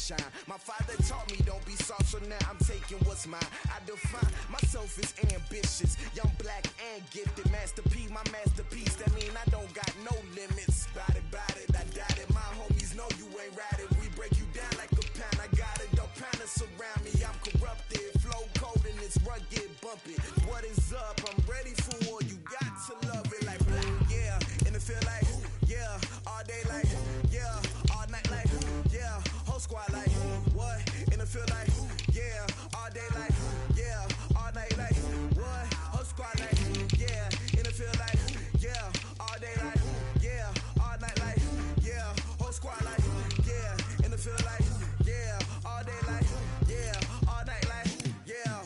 shine. My father taught me don't be soft, so now I'm taking what's mine. I define myself as ambitious, young, black, and gifted. Master P, my masterpiece. That mean I don't got no limits. Bout it, I doubt it. My homies know you ain't ride it. We break you down like a pound. I got it, don't pound to surround me. I'm corrupted, flow cold and it's rugged, bump it. What is up? I'm ready for war. You got to love it like yeah, and it feel like yeah, all day like yeah, all night like yeah, whole squad like what? And it feel like yeah, all day like yeah, all night like what? Whole squad like yeah, and it feel like yeah, all day like yeah, all night like yeah, whole squad like yeah, and it feel like yeah, all day like yeah, all night like yeah.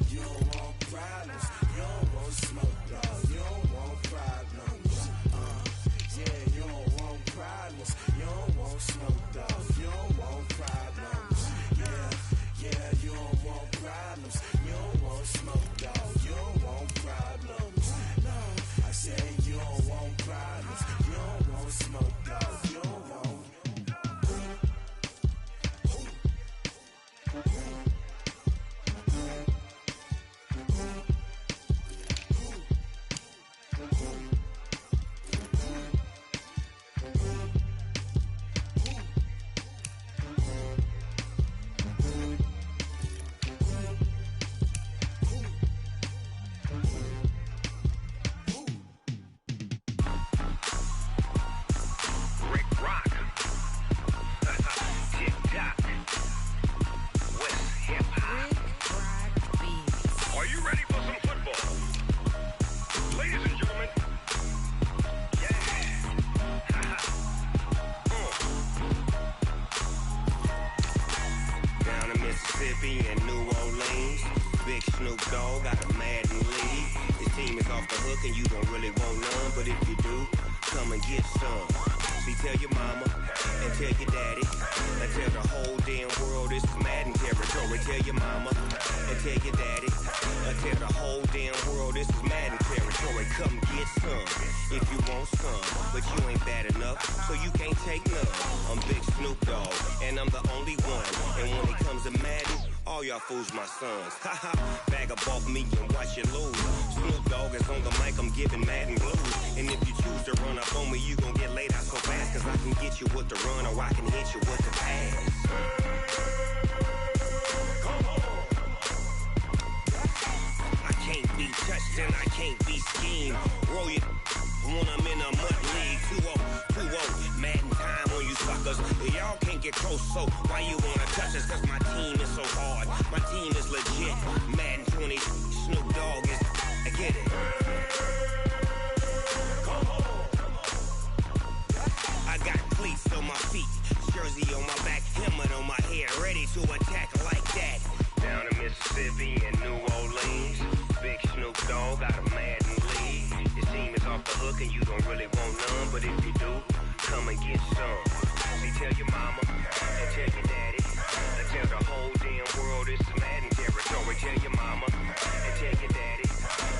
You don't want problems, you don't want smoke, dog. You don't want problems. Yeah, you don't want problems, you don't want smoke, dog. You don't want problems. Yeah, you don't want problems, you don't want smoke, dog. You don't want problems. No, I say you don't want problems, you don't want smoke, dog. You don't want. Fools my sons. Haha, bag up off me and watch you lose. Snoop Dogg is on the mic, I'm giving Madden blues. And if you choose to run up on me, you gon' get laid out so fast. Cause I can get you with the run or I can hit you with the pass. Come on. I can't be touched and I can't be schemed. Roll you when I'm in a mud league. 2-0, Madden time on you suckers. Y'all can't get close, so why you wanna touch us? Cause my team is so hard. My team is legit. Madden 20, Snoop Dogg is. I get it. Come on. I got cleats on my feet, jersey on my back, helmet on my head, ready to attack like that. Down in Mississippi and New Orleans, Big Snoop Dogg got a Madden lead. Your team is off the hook and you don't really want none, but if you do, come and get some. See, tell your mama and tell your daddy. And tell the whole damn world this is Madden territory. Tell your mama and tell your daddy.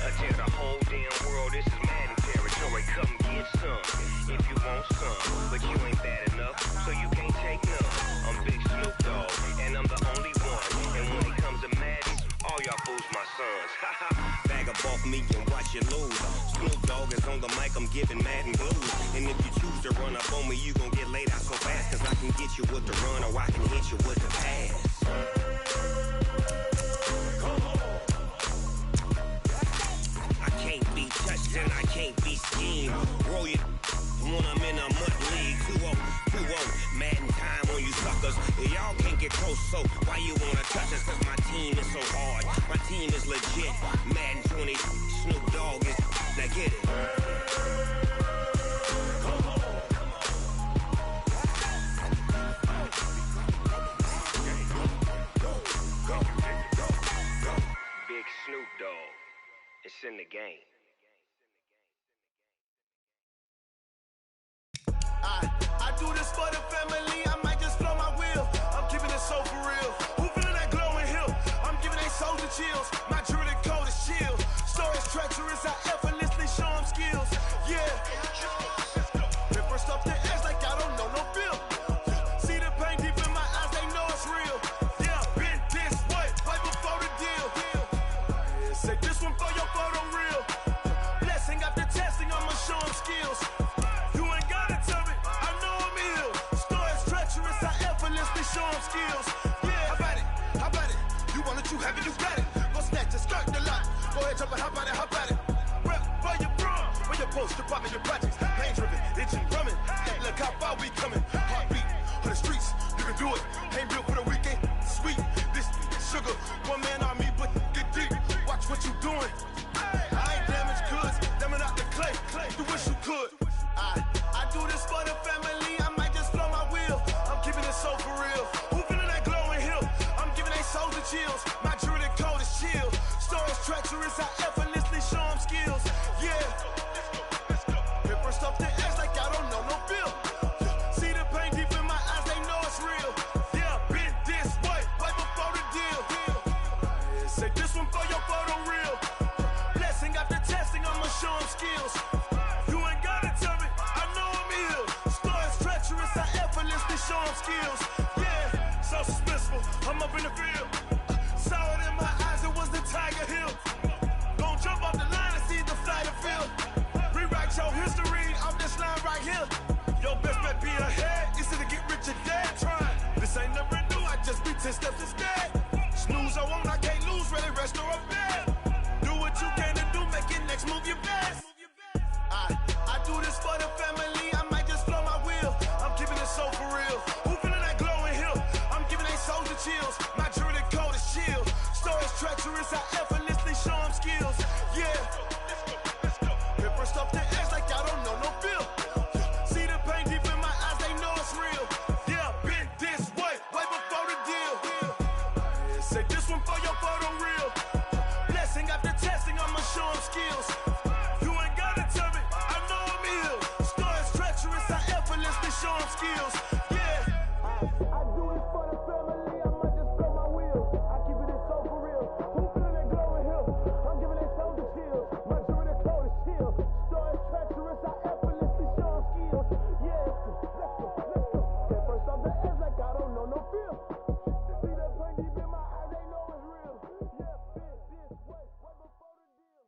And tell the whole damn world this is Madden territory. Come get some if you want some, but you ain't bad enough, so you can't take none. I'm Big Snoop Dogg, and I'm the only one. And when it comes to Madden, all y'all fools my sons. Bag up off me and watch you lose. Snoop Dogg is on the mic, I'm giving Madden blues. And if you choose to run up on me, you gon' get laid out so fast. Cause I can get you with the run or I can hit you with the pass. Come on. I can't be touched and I can't be schemed. Roll you when I'm in a mud league. 2-0, Madden time on you suckers. Y'all can't get close, so why you wanna touch us? Cause my team is so hard. My team is legit. Madden 20, Snoop Dogg is. Now get it. Come on. Go. Big Snoop Dogg. It's in the game. I do this for the family, I might just blow my wheel. I'm keeping it so for real. Who feeling that glowing hill? I'm giving they soldier chills. My jewelry cold is chill. Stories treacherous, I effortlessly show them skills. Yeah. They first up the edge like I don't know no feel. skills. Yeah, so suspenseful. I'm up in the field. Saw it in my eyes, it was the Tiger Hill. Gon' jump off the line and see the flight of field. Rewrite your history off this line right here. Your best bet be ahead, easy to get rich or dead trying. This ain't never new, I just be 10 steps instead. Snooze I won't, I can't lose, really rest or a bed. Do what you can to do, make your next move your best. I do this for the family, I might just flow my wheel. I'm keeping it so for real. Who feeling that glowing hill? I'm giving they soldier chills. My jewelry coat is chill. Stories treacherous, I effortlessly show them skills. Yeah, let's go. Paper stuff to edge like y'all don't know no feel. See the pain deep in my eyes, they know it's real. Yeah, been this way before the deal. Say this one for your photo reel. Blessing after testing, I'ma show them skills. You ain't gotta tell me, I know I'm ill. Stories treacherous, I effortlessly show them skills. Yeah, I do this for the family, I might just blow my wheel. I keep it so for real. Who feeling that glowing hill? I'm giving they soldier chills. My jewelry coat is chill. Stories treacherous, I effortlessly show them skills. Yeah, let's go. Get first off the edge like I don't know no feel. See the pain deep in my eyes, they know it's real. Yeah, been this way before the deal.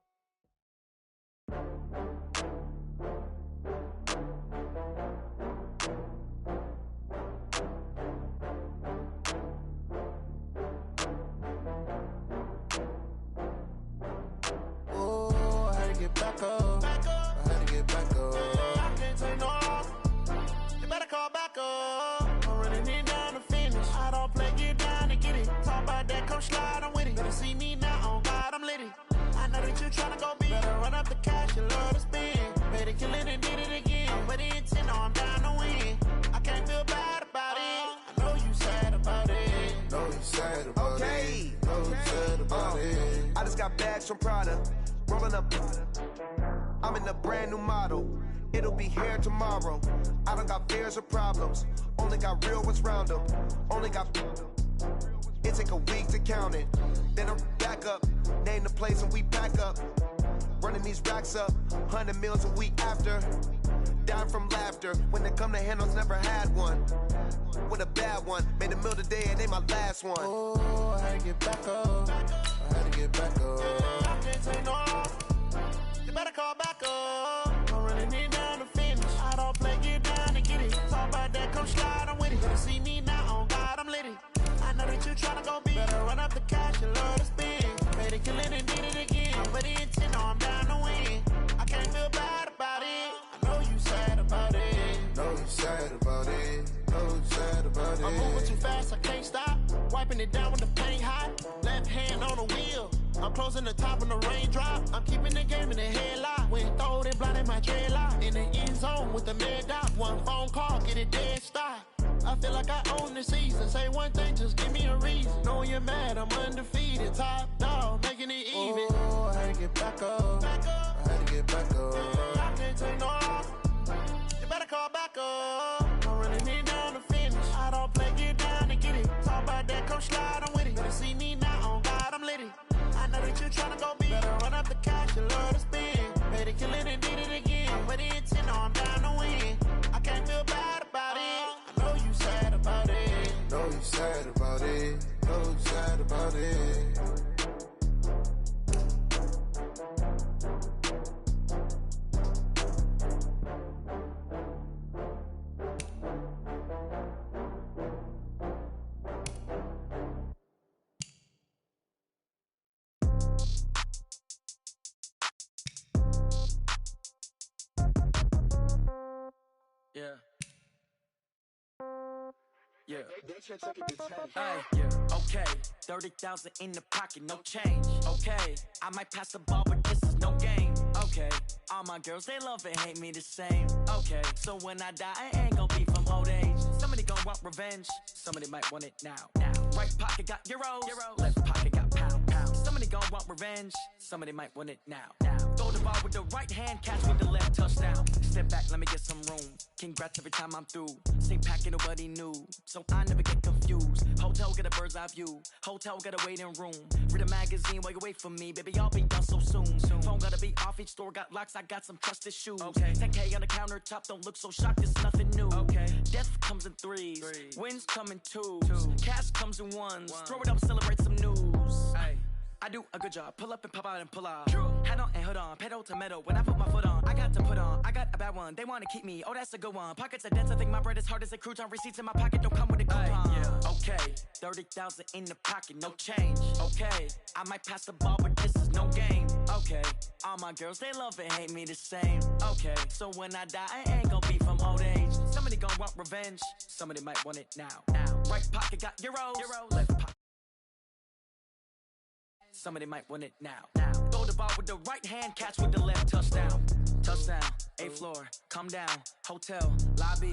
Oh, I had to get back up. I had to get back up. I can't take no loss. You better call back up. I'm running it down to finish. I don't play, get down and get it. Talk about that, come slide, I'm with it. Better see me now, on God, I'm lit it. I know that you tryna go big. Better run up the cash, you love to spend. Better kill it and did it again. But the intent, no, I'm down to win. I can't feel bad about it. I know you sad about it. Know you sad about Okay. it. Know you sad about it. I just got bags from Prada, rolling up. I'm in a brand new model. It'll be here tomorrow. I don't got fears or problems. Only got real ones round them. Only got. It take a week to count it. Then I'm back up. Name the place and we back up. Running these racks up. 100 meals a week after. Dying from laughter. When it come to handles, never had one. With a bad one. Made a meal today and they my last one. Oh, I had to get back up. I had to get back up. I can't take no loss. You better call back up. I'm running it down to finish. I don't play, get down and get it. Talk about that, come slide, I'm with it. Better see me now, on God, I'm lit it. I know that you tryna go big. Better run up the cash, you love to spend. Better kill it and did it again. But the intent, no, I'm down to win. I can't feel bad about it. I know you sad about it. Know you sad about it. Know you sad about it. I'm moving too fast, I can't stop. Wiping it down with the paint hot. Left hand on the wheel. I'm closing the top when the raindrop. I'm keeping the game in the headlock. When throwed and blinded my dreadlock. In the end zone with the mad dot. One phone call, get it dead stop. I feel like I own the season. Say one thing, just give me a reason. Knowing you're mad, I'm undefeated. Top dog, making it even. Oh, I had to get back up. I had to get back up. I can't take no loss. You better call back up. I'm running it down to finish. I don't play, get down and get it. Talk about that, come slide, I'm with it. Better see me now, on God, I'm lit it. I know that you tryna go big. Better run up the cash, you love to spend. Better kill it and did it again. But the intent, no, I'm down to win. I can't feel bad about it. I know you sad about it. Know you sad about it. Know you sad about it. Yeah. Yeah. Hey, yeah. Okay. 30,000 in the pocket, no change. Okay. I might pass the ball, but this is no game. Okay. All my girls, they love and hate me the same. Okay. So when I die, I ain't gon' be from old age. Somebody gon' want revenge. Somebody might want it now. Right pocket got euros. Left pocket got pound. Somebody gon' want revenge. Somebody might want it now. Throw the ball with the right hand, catch with the left, touchdown. Step back, let me get some room. Congrats every time I'm through. Same packet, nobody knew. So I never get confused. Hotel get a bird's eye view. Hotel got a waiting room. Read a magazine while you wait for me, baby. I'll be done so soon. Phone gotta be off. Each store got locks. I got some trusted shoes. 10K on the countertop. Don't look so shocked. It's nothing new. Death comes in threes. Wins come in twos. Cash comes in ones. Throw it up, celebrate some news. I do a good job. Pull up and pop out and pull out. Head on and hood on. Pedal to metal. When I put my foot on, I got to put on. I got a bad one. They want to keep me. Oh, that's a good one. Pockets are dense. I think my bread is hard as a crouton. Receipts in my pocket don't come with a coupon. Okay, 30,000 in the pocket, no change. Okay, I might pass the ball, but this is no game. Okay, all my girls, they love and hate me the same. Okay, so when I die, I ain't gonna be from old age. Somebody gonna want revenge. Somebody might want it now. Right pocket got euros. Left pocket. Somebody might want it now. Throw the ball with the right hand, catch with the left, touchdown. Touchdown, 8th floor, come down, hotel, lobby.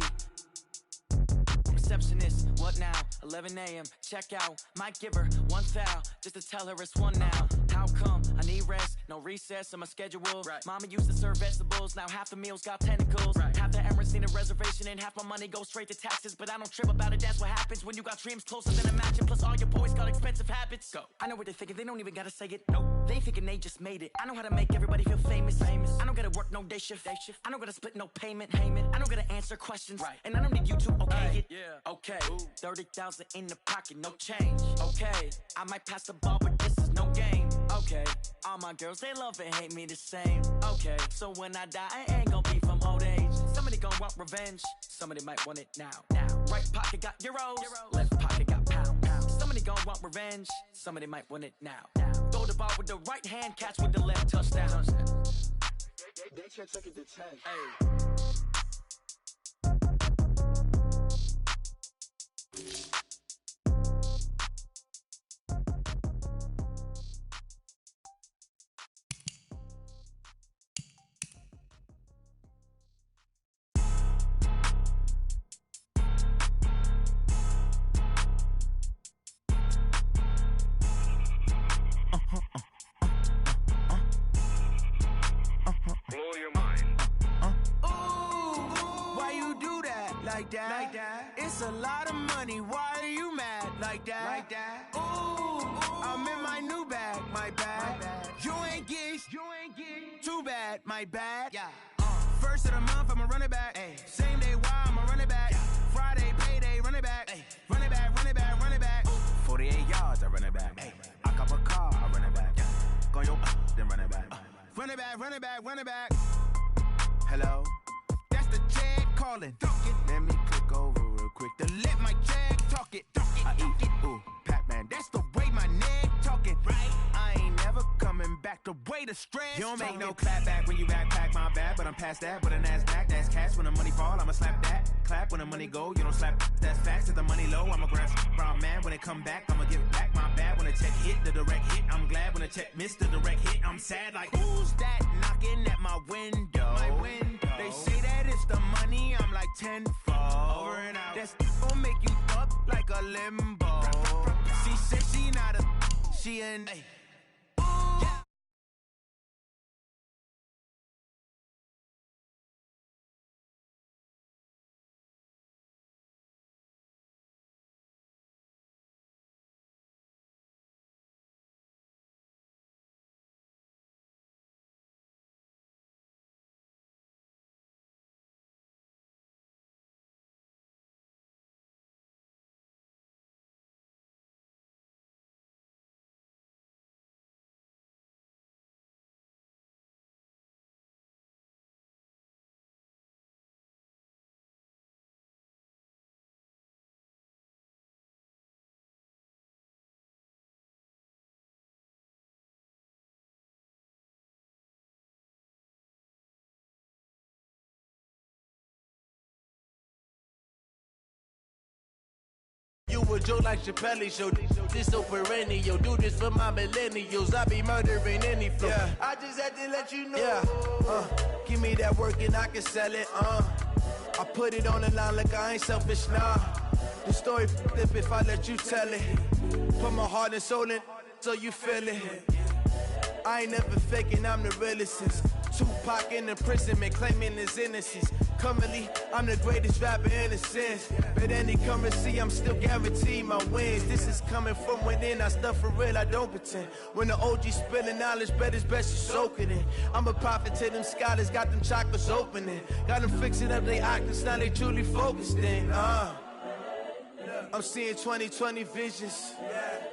Receptionist, what now? 11 a.m., check out. Might give her one foul, just to tell her it's one now. How come? I need rest, no recess on my schedule. Mama used to serve vegetables, now half the meals got tentacles. Half the Emirates need a reservation and half my money goes straight to taxes. But I don't trip about it, that's what happens when you got dreams closer than a mansion. Plus all your boys got expensive habits. Go. I know what they're thinking, they don't even gotta say it. Nope. They thinking they just made it. I know how to make everybody feel famous. I don't gotta work no day shift. I don't gotta split no payment. I don't gotta answer questions. And I don't need you to okay it. Okay, 30,000 in the pocket, no change. Okay, I might pass the ball, but this is no game. Okay, all my girls, they love and hate me the same. Okay, so when I die, I ain't gonna be from old age. Somebody gonna want revenge. Somebody might want it now. Right pocket got euros. Left pocket got pounds. Somebody gonna want revenge. Somebody might want it now. Throw the ball with the right hand, catch with the left, touchdown. They check it to 10. Blow your mind. Why you do that? Like that? It's a lot of money. Why are you mad? Like that? Ooh, I'm in my new bag. My bad. You ain't get too bad. My bad. Yeah. First of the month, I'ma run it back. Same day, why I'ma run it back. Friday, payday, run it back. Run it back, run it back, run it back. 48 yards, I run it back. I cop a car, I run it back. Go your then run it back. Run it back, run it back, run it back. Hello? That's the jag calling. Let me click over real quick. To let my jag talk it. I eat, ooh, Pac-Man. That's the way my neck talking. Right. I ain't never coming back. The way the stress. You don't make no clap back when you backpack, my bad. But I'm past that with a NASDAQ. That's cash. When the money fall, I'ma slap that. Clap when the money go, you don't slap. That's facts. If the money low, I'ma grab brown man. When it come back, I'ma give back my bad. When the check hit, the direct hit. I'm glad when the check missed the direct hit. I'm sad like, who's that knocking at my window? They say that it's the money, I'm like tenfold. Over and out. That's gon' make you up like a limbo. She said she not a, she an You a joke like Chappelle show. This so perennial. Do this for my millennials. I be murdering any flow. Yeah. I just had to let you know. Yeah. Give me that work and I can sell it. I put it on the line like I ain't selfish, nah. The story flip if I let you tell it. Put my heart and soul in so you feel it. I ain't never faking, I'm the realest since Tupac in imprisonment, claiming his innocence. Currently, I'm the greatest rapper in a sense. But any currency, I'm still guaranteed my wins. This is coming from within, I stuff for real, I don't pretend. When the OG spilling knowledge, bet it's best you soak it in. I'm a prophet to them scholars, got them chakras opening. Got them fixing up they octaves, now they truly focused in. I'm seeing 2020 visions.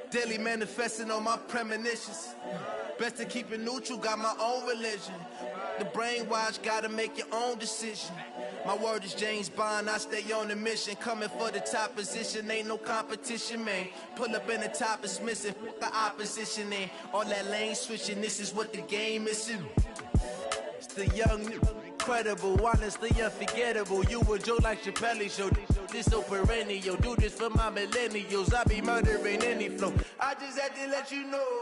Daily manifesting on my premonitions. Best to keep it neutral, got my own religion. The brainwash, gotta make your own decision. My word is James Bond, I stay on a mission. Coming for the top position, ain't no competition, man. Pull up in the top is missing, the opposition in. All that lane switching, this is what the game is. It's the young, incredible, honestly unforgettable. You a joke like Chappelle show. This so perennial, do this for my millennials. I be murdering any flow. I just had to let you know.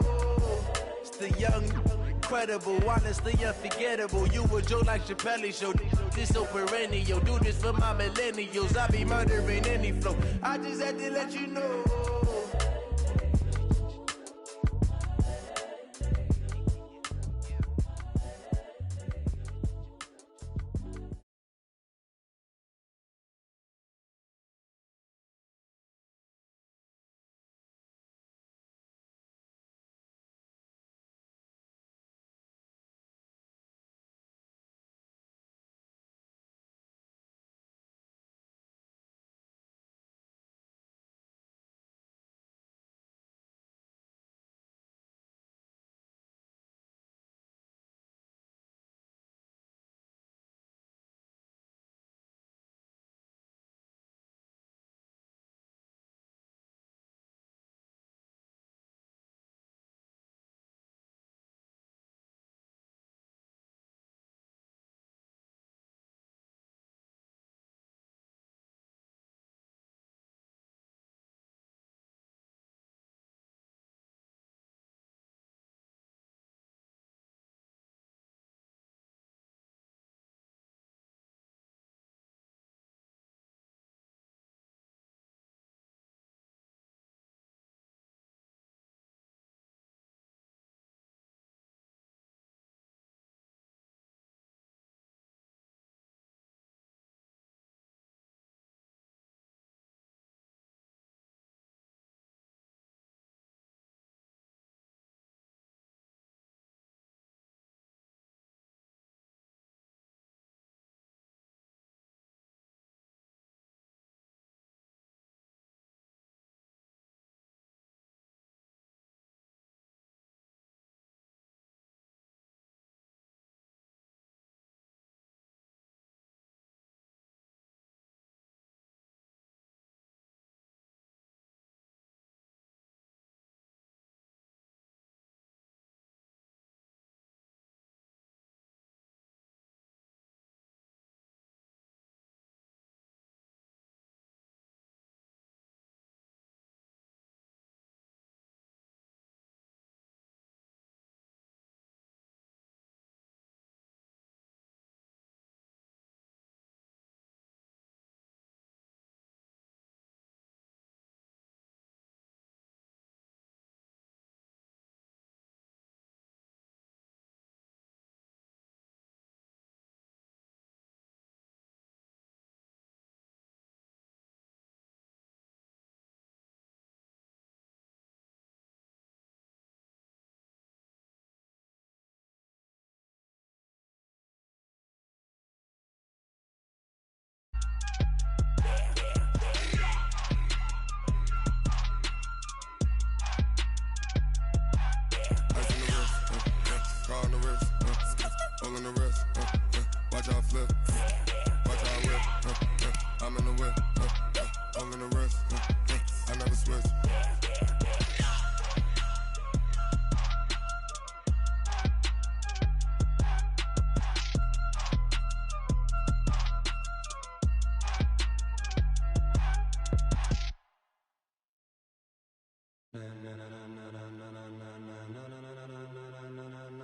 It's the young, incredible, honestly unforgettable. You a joke like Chappelle show. This so perennial, do this for my millennials. I be murdering any flow. I just had to let you know.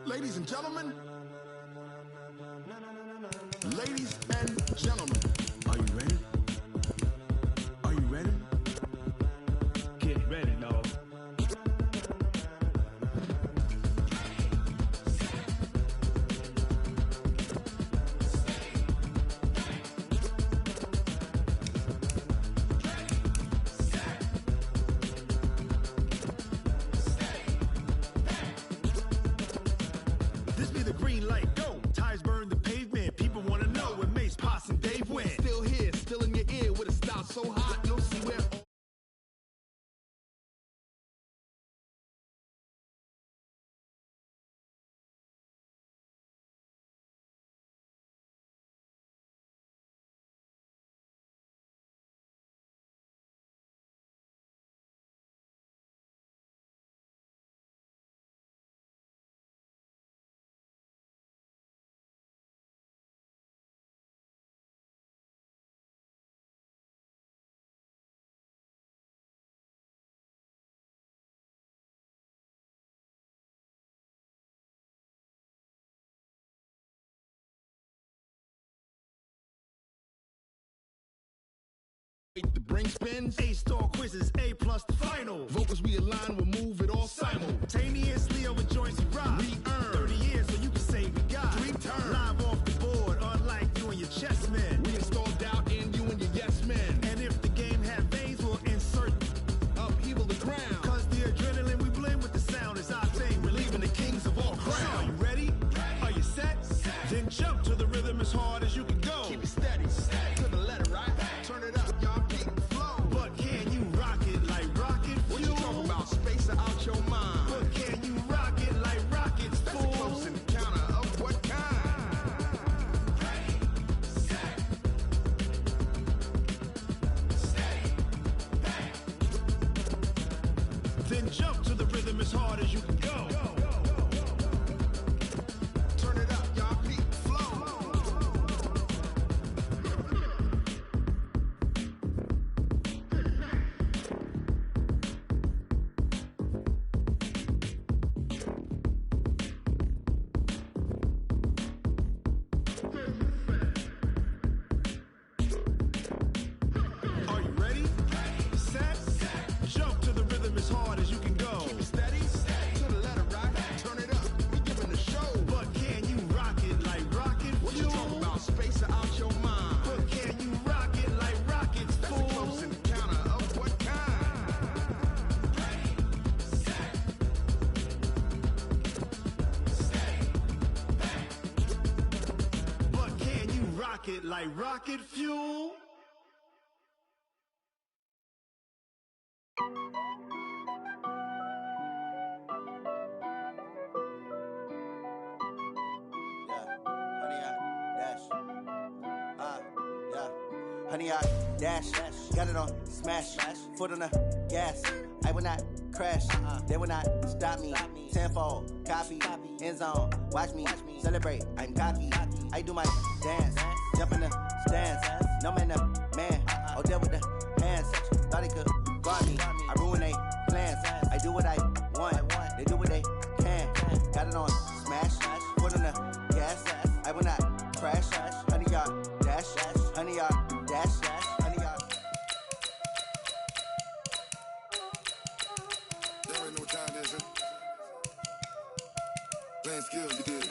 Ladies and gentlemen, ladies and gentlemen, are you ready? Are you ready? Get ready, dog. The brain spins. A-star quizzes, A+ the final. Vocals we align, we'll move it all Simultaneously over joints we rock. We earn 30 years so you can say we got. 3 turns. Live off the board, unlike you and your chess men. We install doubt in you and your yes men. And if the game have veins, we'll insert upheaval the ground. Cause the adrenaline we blend with the sound is our thing. Relieving the kings of all crowns. Are you ready? Are you set? Then jump to the rhythm as hard as you can go. Keep it steady, to the letter, right? Turn it up, y'all, keep the flow. But can you rock it like rocket fuel? What you talking about? Space out your mind. But can you rock it like rockets, That's fool? a close encounter of what kind? Ready, set, steady, bang. Then jump to the rhythm as hard as you can go. Turn it up, y'all, keep the flow. Are you ready? Set, jump to the rhythm as hard as you can go. Keep it steady, to the letter, right? Turn it up, we giving the show. But can you rock it like rocket What you fuel? talking about? Space out your mind. But can you rock it like rockets, That's a fool? close encounter of what kind? Ready, set, steady, bang. But can you rock it like rocket fuel? Honey, I dash, got it on smash, foot on the gas. I will not crash, they will not stop me. Tenfold, copy, end zone, watch me celebrate. I'm cocky, I do my dance, jump in the stands. No man, the man, oh, deal with the hands. Thought he could guard me, I ruin they plans. I do what I want, they do what they can. Got it on smash, foot on the gas. I will not crash, honey, y'all dash, honey, y'all dash, honey, y'all. There ain't no time, is it? Playing skills, you did.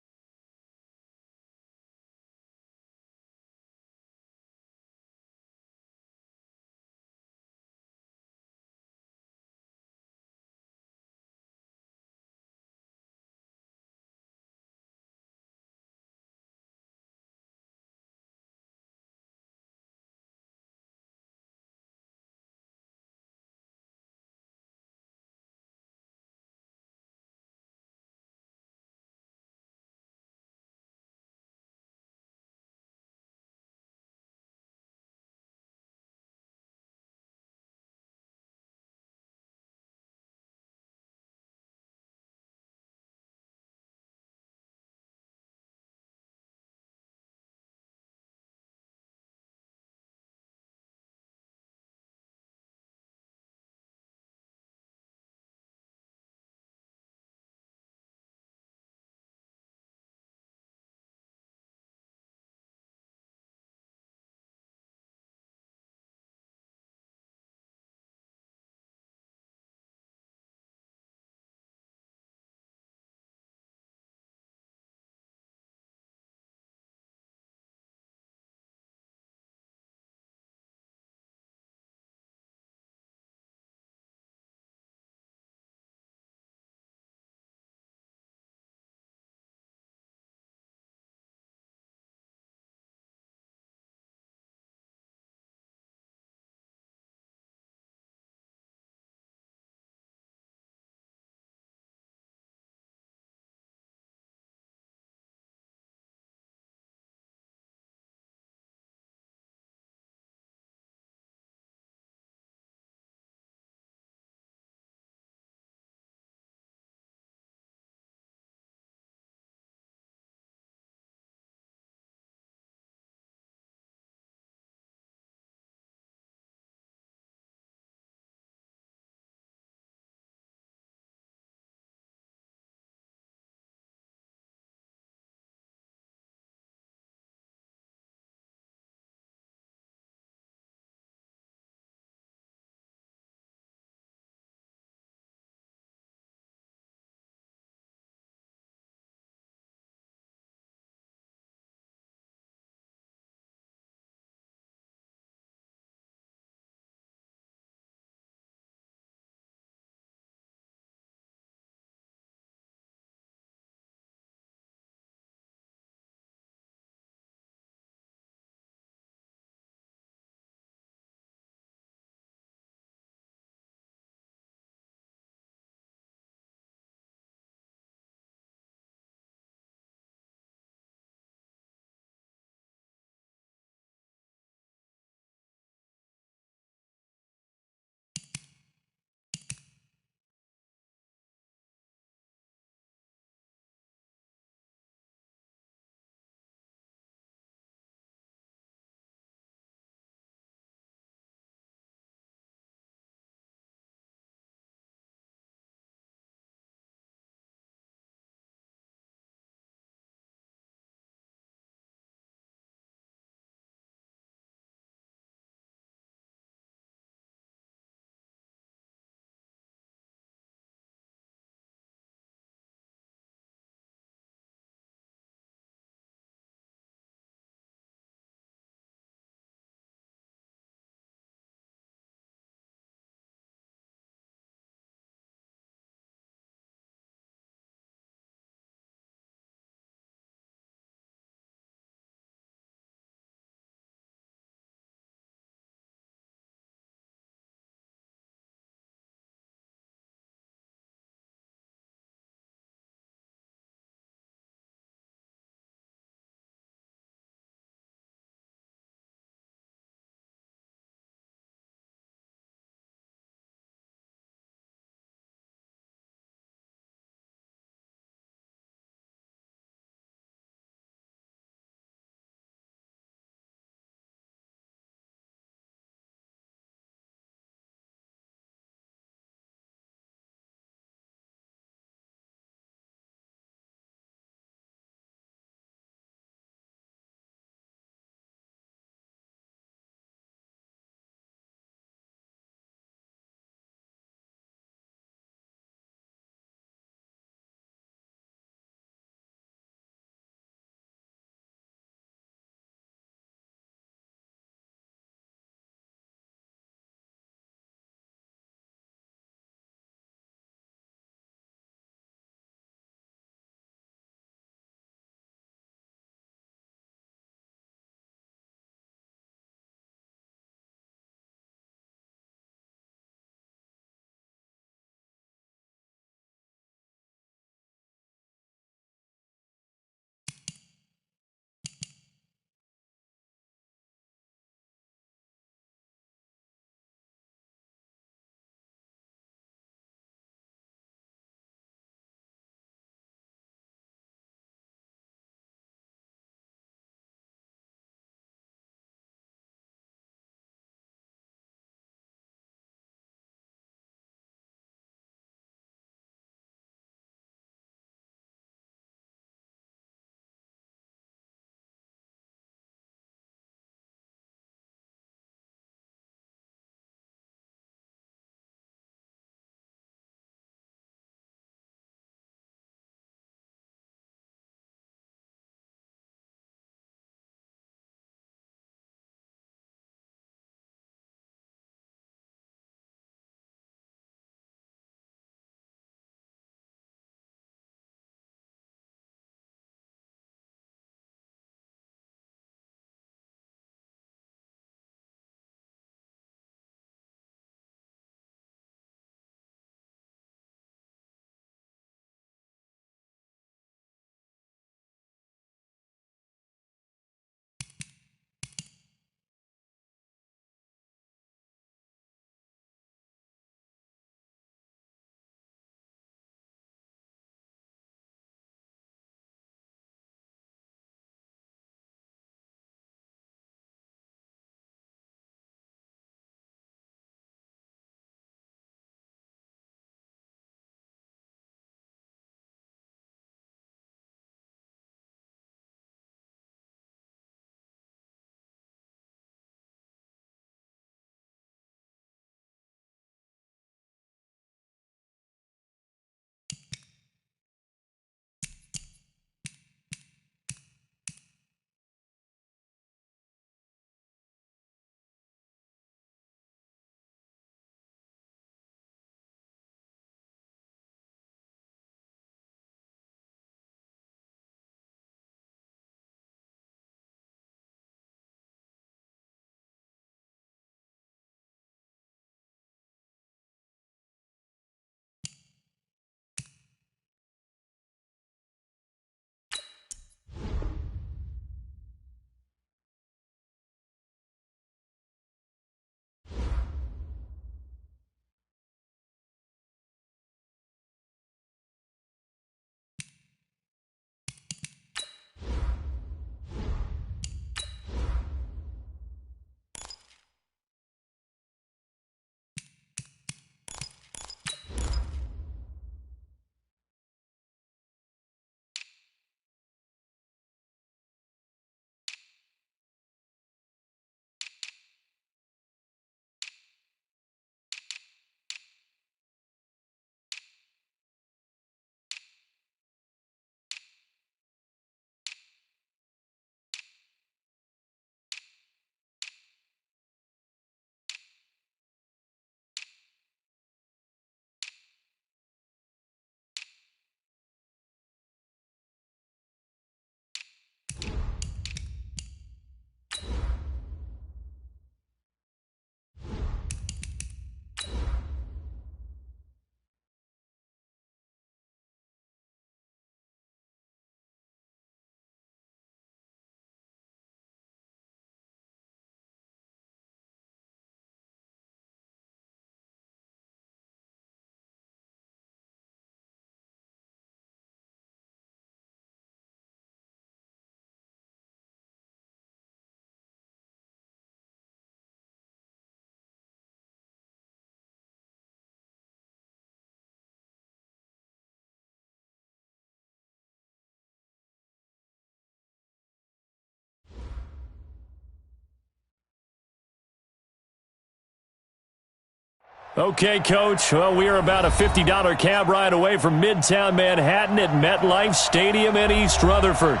Okay, Coach. Well, we are about a $50 cab ride away from Midtown Manhattan at MetLife Stadium in East Rutherford.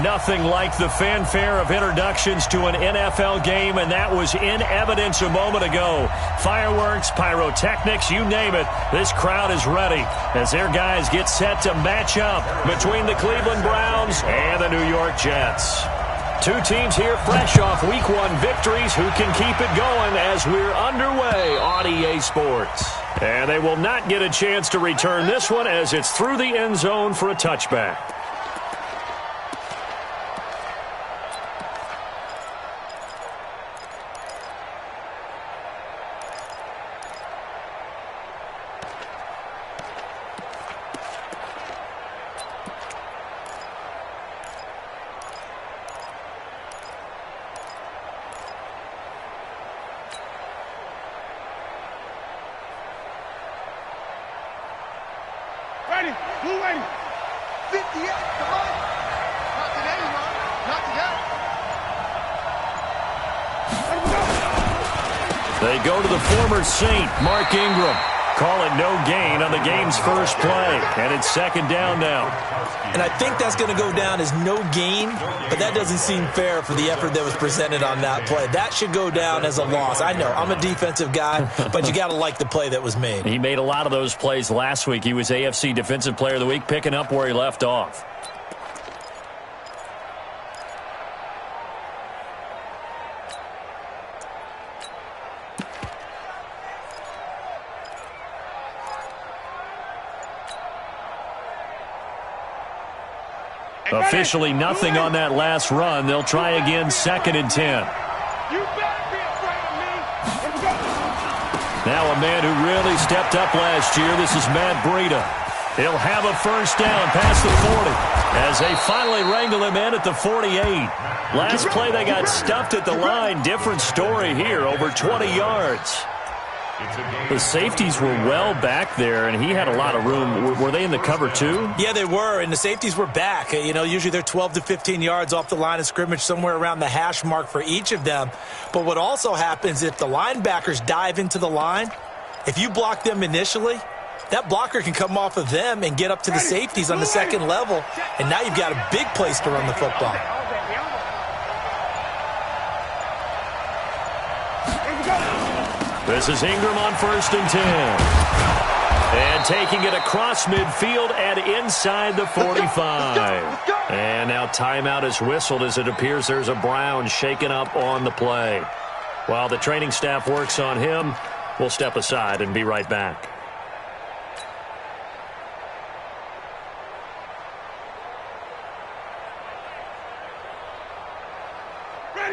Nothing like the fanfare of introductions to an NFL game, and that was in evidence a moment ago. Fireworks, pyrotechnics, you name it. This crowd is ready as their guys get set to match up between the Cleveland Browns and the New York Jets. Two teams here fresh off Week 1 victories who can keep it going as we're underway on EA Sports. And they will not get a chance to return this one as it's through the end zone for a touchback. Ready, blue ready. 58, come on. Not today, man. Not today. They go to the former Saint, Mark Ingram. Call it no gain on the game's first play. And it's second down now. And I think that's going to go down as no gain, but that doesn't seem fair for the effort that was presented on that play. That should go down as a loss. I know, I'm a defensive guy, but you got to like the play that was made. He made a lot of those plays last week. He was AFC Defensive Player of the Week, picking up where he left off. Officially nothing on that last run. They'll try again, 2nd and 10. Now a man who really stepped up last year. This is Matt Breida. He'll have a first down past the 40 as they finally wrangle him in at the 48. Last play they got stuffed at the line. Different story here, over 20 yards. The safeties were well back there, and he had a lot of room. Were they in the cover too? Yeah, they were, and the safeties were back. You know, usually they're 12 to 15 yards off the line of scrimmage, somewhere around the hash mark for each of them. But what also happens if the linebackers dive into the line, if you block them initially, that blocker can come off of them and get up to the safeties on the second level, and now you've got a big place to run the football. This is Ingram on 1st and 10. And taking it across midfield and inside the 45. And now timeout is whistled as it appears there's a Brown shaken up on the play. While the training staff works on him, we'll step aside and be right back.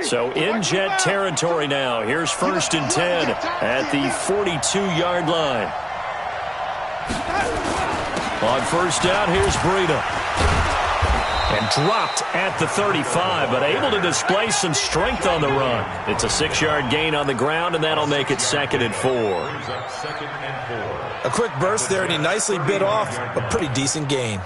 So in Jet territory now. Here's 1st and 10 at the 42-yard line. On first down, here's Breida. And dropped at the 35, but able to display some strength on the run. It's a 6-yard gain on the ground, and that'll make it 2nd and 4. A quick burst there, and he nicely bit off a pretty decent gain.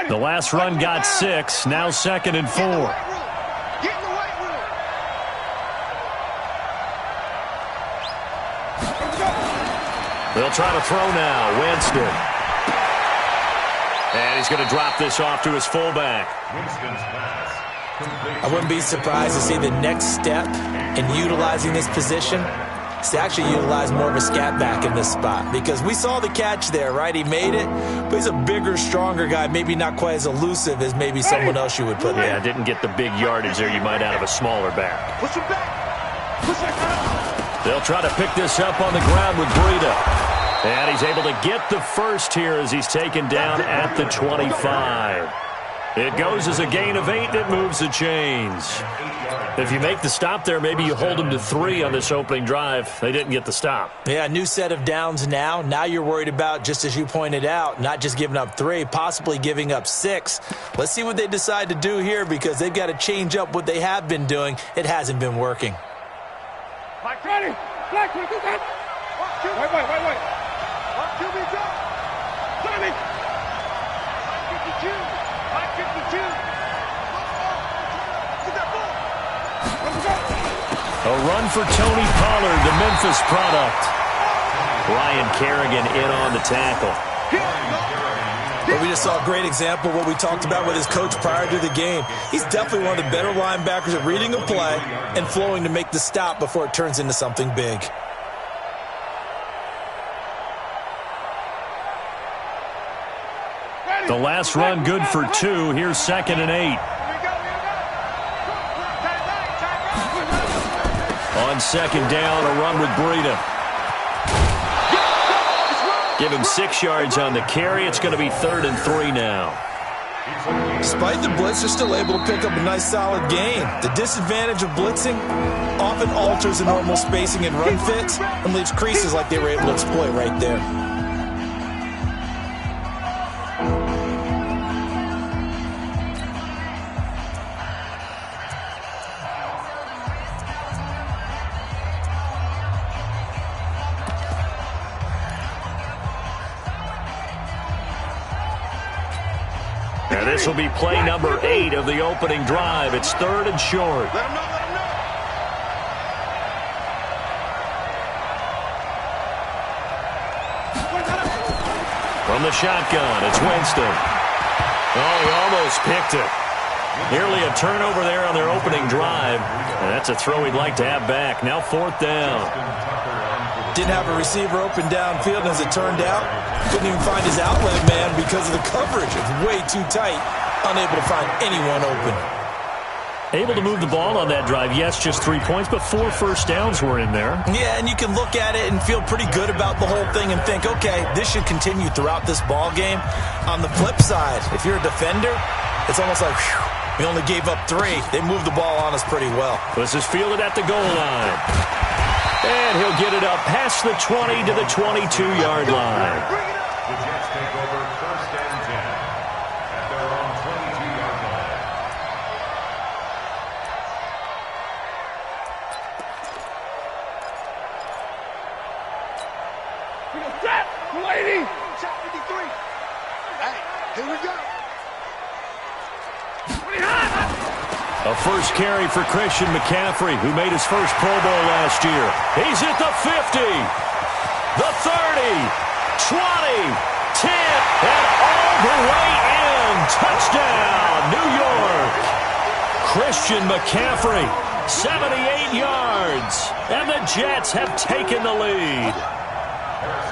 The last run got 6, now 2nd and 4. They'll try to throw now. Winston. And he's going to drop this off to his fullback. I wouldn't be surprised to see the next step in utilizing this position is to actually utilize more of a scat back in this spot, because we saw the catch there, right? He made it, but he's a bigger, stronger guy, maybe not quite as elusive as maybe someone else you would put there. Yeah, didn't get the big yardage there you might out of a smaller back. Push him back. Push that guy. They'll try to pick this up on the ground with Breida. And he's able to get the first here as he's taken down at the 25. It goes as a gain of 8. It moves the chains. If you make the stop there, maybe you hold them to 3 on this opening drive. They didn't get the stop. Yeah, new set of downs now. Now you're worried about, just as you pointed out, not just giving up 3, possibly giving up 6. Let's see what they decide to do here, because they've got to change up what they have been doing. It hasn't been working. Mike, ready. Black, wait. Wait. QB drop. Johnny. A run for Tony Pollard, the Memphis product. Ryan Kerrigan in on the tackle. But we just saw a great example of what we talked about with his coach prior to the game. He's definitely one of the better linebackers at reading a play and flowing to make the stop before it turns into something big. The last run good for 2. Here's 2nd and 8. On 2nd down, a run with Breida. Give him 6 yards on the carry. It's going to be 3rd and 3 now. Despite the blitz, they're still able to pick up a nice solid gain. The disadvantage of blitzing often alters the normal spacing and run fits and leaves creases like they were able to exploit right there. And this will be play number 8 of the opening drive. It's 3rd and short. From the shotgun, it's Winston. Oh, he almost picked it. Nearly a turnover there on their opening drive. And that's a throw he'd like to have back. Now 4th down. Didn't have a receiver open downfield, and as it turned out, couldn't even find his outlet man because of the coverage. It's way too tight, unable to find anyone open. Able to move the ball on that drive. Yes, just 3 points, but 4 first downs were in there. Yeah, and you can look at it and feel pretty good about the whole thing and think, okay, this should continue throughout this ball game. On the flip side, if you're a defender, it's almost like, whew, we only gave up 3. They moved the ball on us pretty well. This is fielded at the goal line. And he'll get it up past the 20 to the 22-yard line. The Jets take over 1st and 10 at their own 22-yard line. We go, Jet! 280! Shot 53! Hey, here we go! A first carry for Christian McCaffrey, who made his first Pro Bowl last year. He's at the 50, the 30, 20, 10, and all the way in. Touchdown, New York. Christian McCaffrey, 78 yards, and the Jets have taken the lead.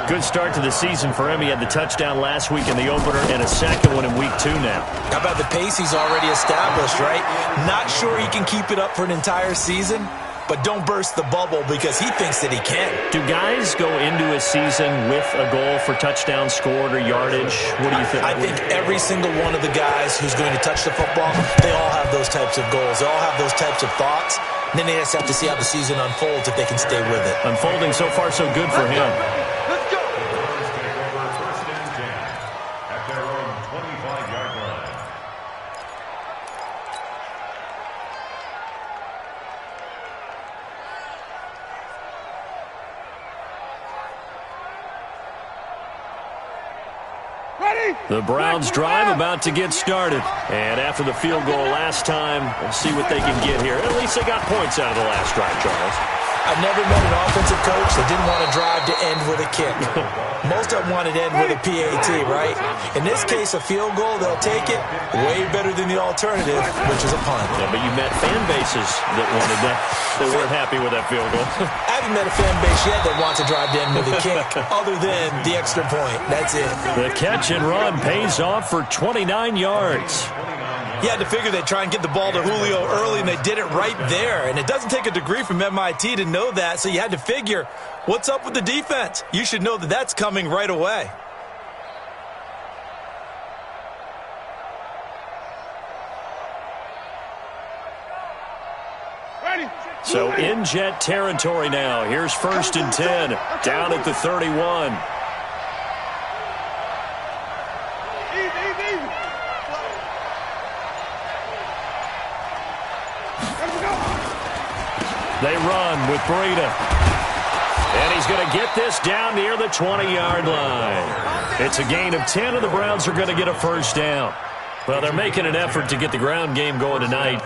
Good start to the season for him. He had the touchdown last week in the opener and a second one in week 2 now. How about the pace he's already established, right? Not sure he can keep it up for an entire season, but don't burst the bubble because he thinks that he can. Do guys go into a season with a goal for touchdown scored or yardage? What do you think? I think every single one of the guys who's going to touch the football, they all have those types of goals. They all have those types of thoughts. And then they just have to see how the season unfolds if they can stay with it. Unfolding so far so good for him. The Browns drive about to get started. And after the field goal last time, we'll see what they can get here. At least they got points out of the last drive, Charles. I've never met an offensive coach that didn't want to drive to end with a kick. Most of them wanted to end with a PAT, right? In this case, a field goal, they'll take it. Way better than the alternative, which is a punt. Yeah, but you met fan bases that wanted that. They weren't happy with that field goal. I haven't met a fan base yet that wants to drive to end with a kick, other than the extra point. That's it. The catch and run pays off for 29 yards. You had to figure they'd try and get the ball to Julio early, and they did it right there. And it doesn't take a degree from MIT to know that, so you had to figure, what's up with the defense? You should know that that's coming right away. So in Jet territory now. Here's 1st and 10, down at the 31. They run with Breida. And he's going to get this down near the 20-yard line. It's a gain of 10, and the Browns are going to get a first down. Well, they're making an effort to get the ground game going tonight.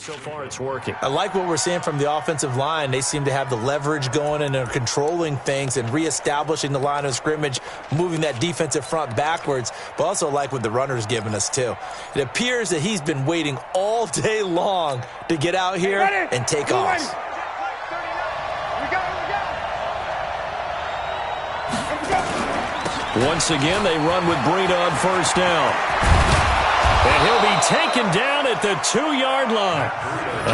So far, it's working. I like what we're seeing from the offensive line. They seem to have the leverage going and are controlling things and reestablishing the line of scrimmage, moving that defensive front backwards, but also like what the runner's giving us, too. It appears that he's been waiting all day long to get out here and take off. Once again, they run with Breida on first down. And he'll be taken down at the 2-yard line.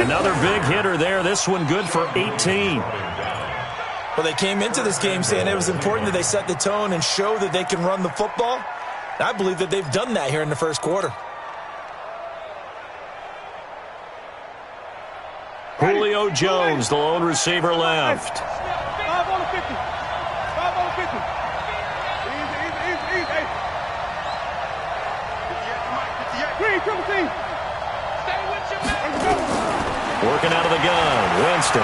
Another big hitter there. This one good for 18. Well, they came into this game saying it was important that they set the tone and show that they can run the football. And I believe that they've done that here in the first quarter. Julio Jones, the lone receiver left. 5 on the 50. 5 on the 50. Easy. Working out of the gun. Winston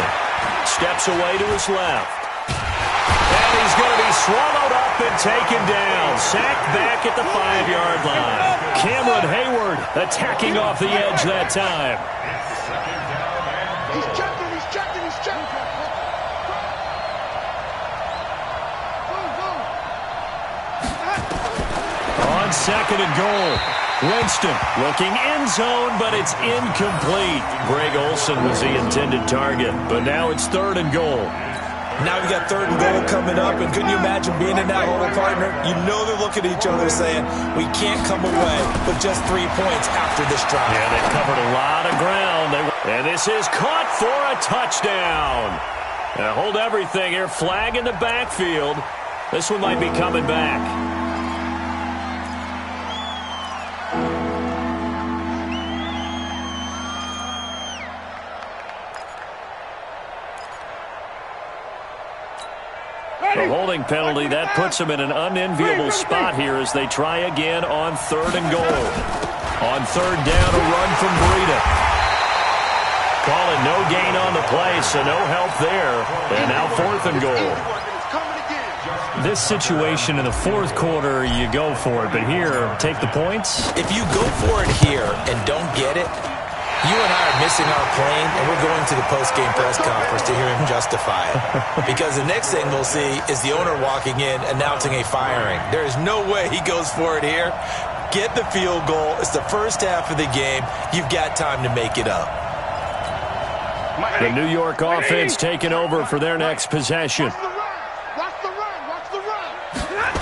steps away to his left. And he's going to be swallowed up and taken down. Sacked back at the 5-yard line. Cameron Hayward attacking off the edge that time. He's checking. On 2nd and goal. Winston looking end zone, but it's incomplete. Greg Olsen was the intended target, but now it's 3rd and goal. Now we got 3rd and goal coming up, and couldn't you imagine being in that hole, partner? You know they're looking at each other saying, we can't come away with just 3 points after this drive. Yeah, they've covered a lot of ground. And this is caught for a touchdown. Now hold everything here. Flag in the backfield. This one might be coming back. The holding penalty, that puts them in an unenviable spot here as they try again on 3rd and goal. On 3rd down, a run from Breida. Calling no gain on the play, so no help there. And now 4th and goal. This situation in the 4th quarter, you go for it. But here, take the points. If you go for it here and don't get it, you and I are missing our plane, and we're going to the post-game press conference to hear him justify it. Because the next thing we'll see is the owner walking in announcing a firing. There is no way he goes for it here. Get the field goal. It's the first half of the game. You've got time to make it up. The New York offense taking over for their next possession. Watch the run.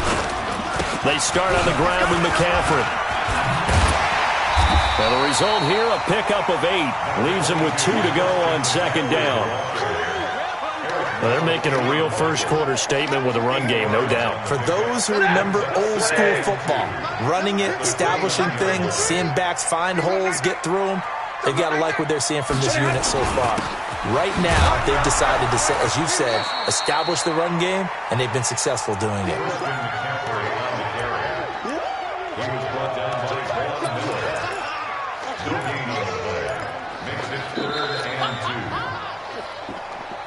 They start on the ground with McCaffrey. Well, the result here, a pickup of 8. Leaves them with 2 to go on 2nd down. Well, they're making a real first-quarter statement with a run game, no doubt. For those who remember old-school football, running it, establishing things, seeing backs find holes, get through them, they've got to like what they're seeing from this unit so far. Right now, they've decided to, as you said, establish the run game, and they've been successful doing it.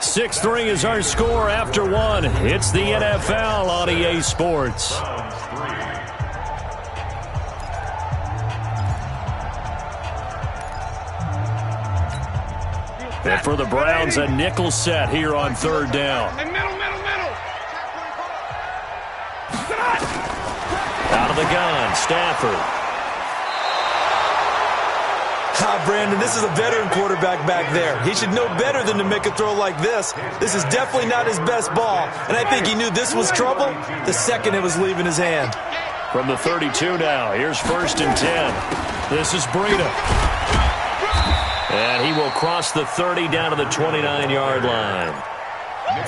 6-3 is our score after 1. It's the NFL on EA Sports. And for the Browns, a nickel set here on 3rd down. Out of the gun, Stafford. Brandon, this is a veteran quarterback back there. He should know better than to make a throw like this. This is definitely not his best ball, and I think he knew this was trouble the second it was leaving his hand. From the 32 now, here's 1st and 10. This is Breida. And he will cross the 30 down to the 29-yard line.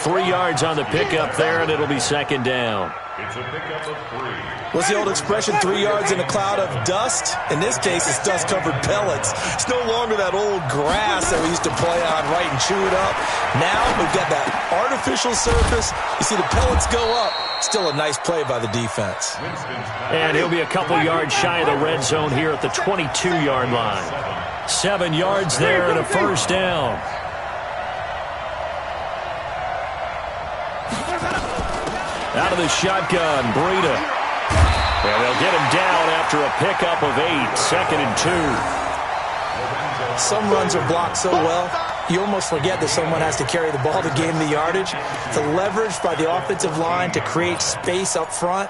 3 yards on the pickup there, and it'll be 2nd down. It's a pickup of 3. What's the old expression, 3 yards in a cloud of dust? In this case, it's dust-covered pellets. It's no longer that old grass that we used to play on, right, and chew it up. Now we've got that artificial surface. You see the pellets go up. Still a nice play by the defense. And he'll be a couple yards shy of the red zone here at the 22-yard line. 7 yards there and a 1st down. Out of the shotgun, Breida. And they'll get him down after a pickup of 8. 2nd and 2. some runs are blocked so well, you almost forget that someone has to carry the ball to gain the yardage. The leverage by the offensive line to create space up front,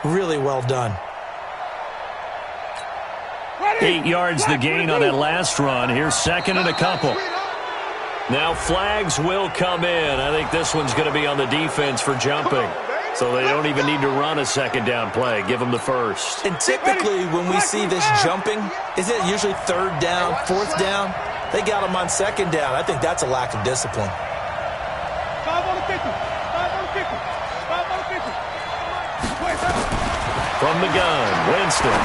really well done. 8 yards the gain on that last run. Here's second and a couple. Now flags will come in. I think this one's going to be on the defense for jumping. So they don't even need to run a second down play. Give them the first. And typically when we see this jumping, isn't it usually third down, fourth down? They got them on second down. I think that's a lack of discipline. From the gun, Winston.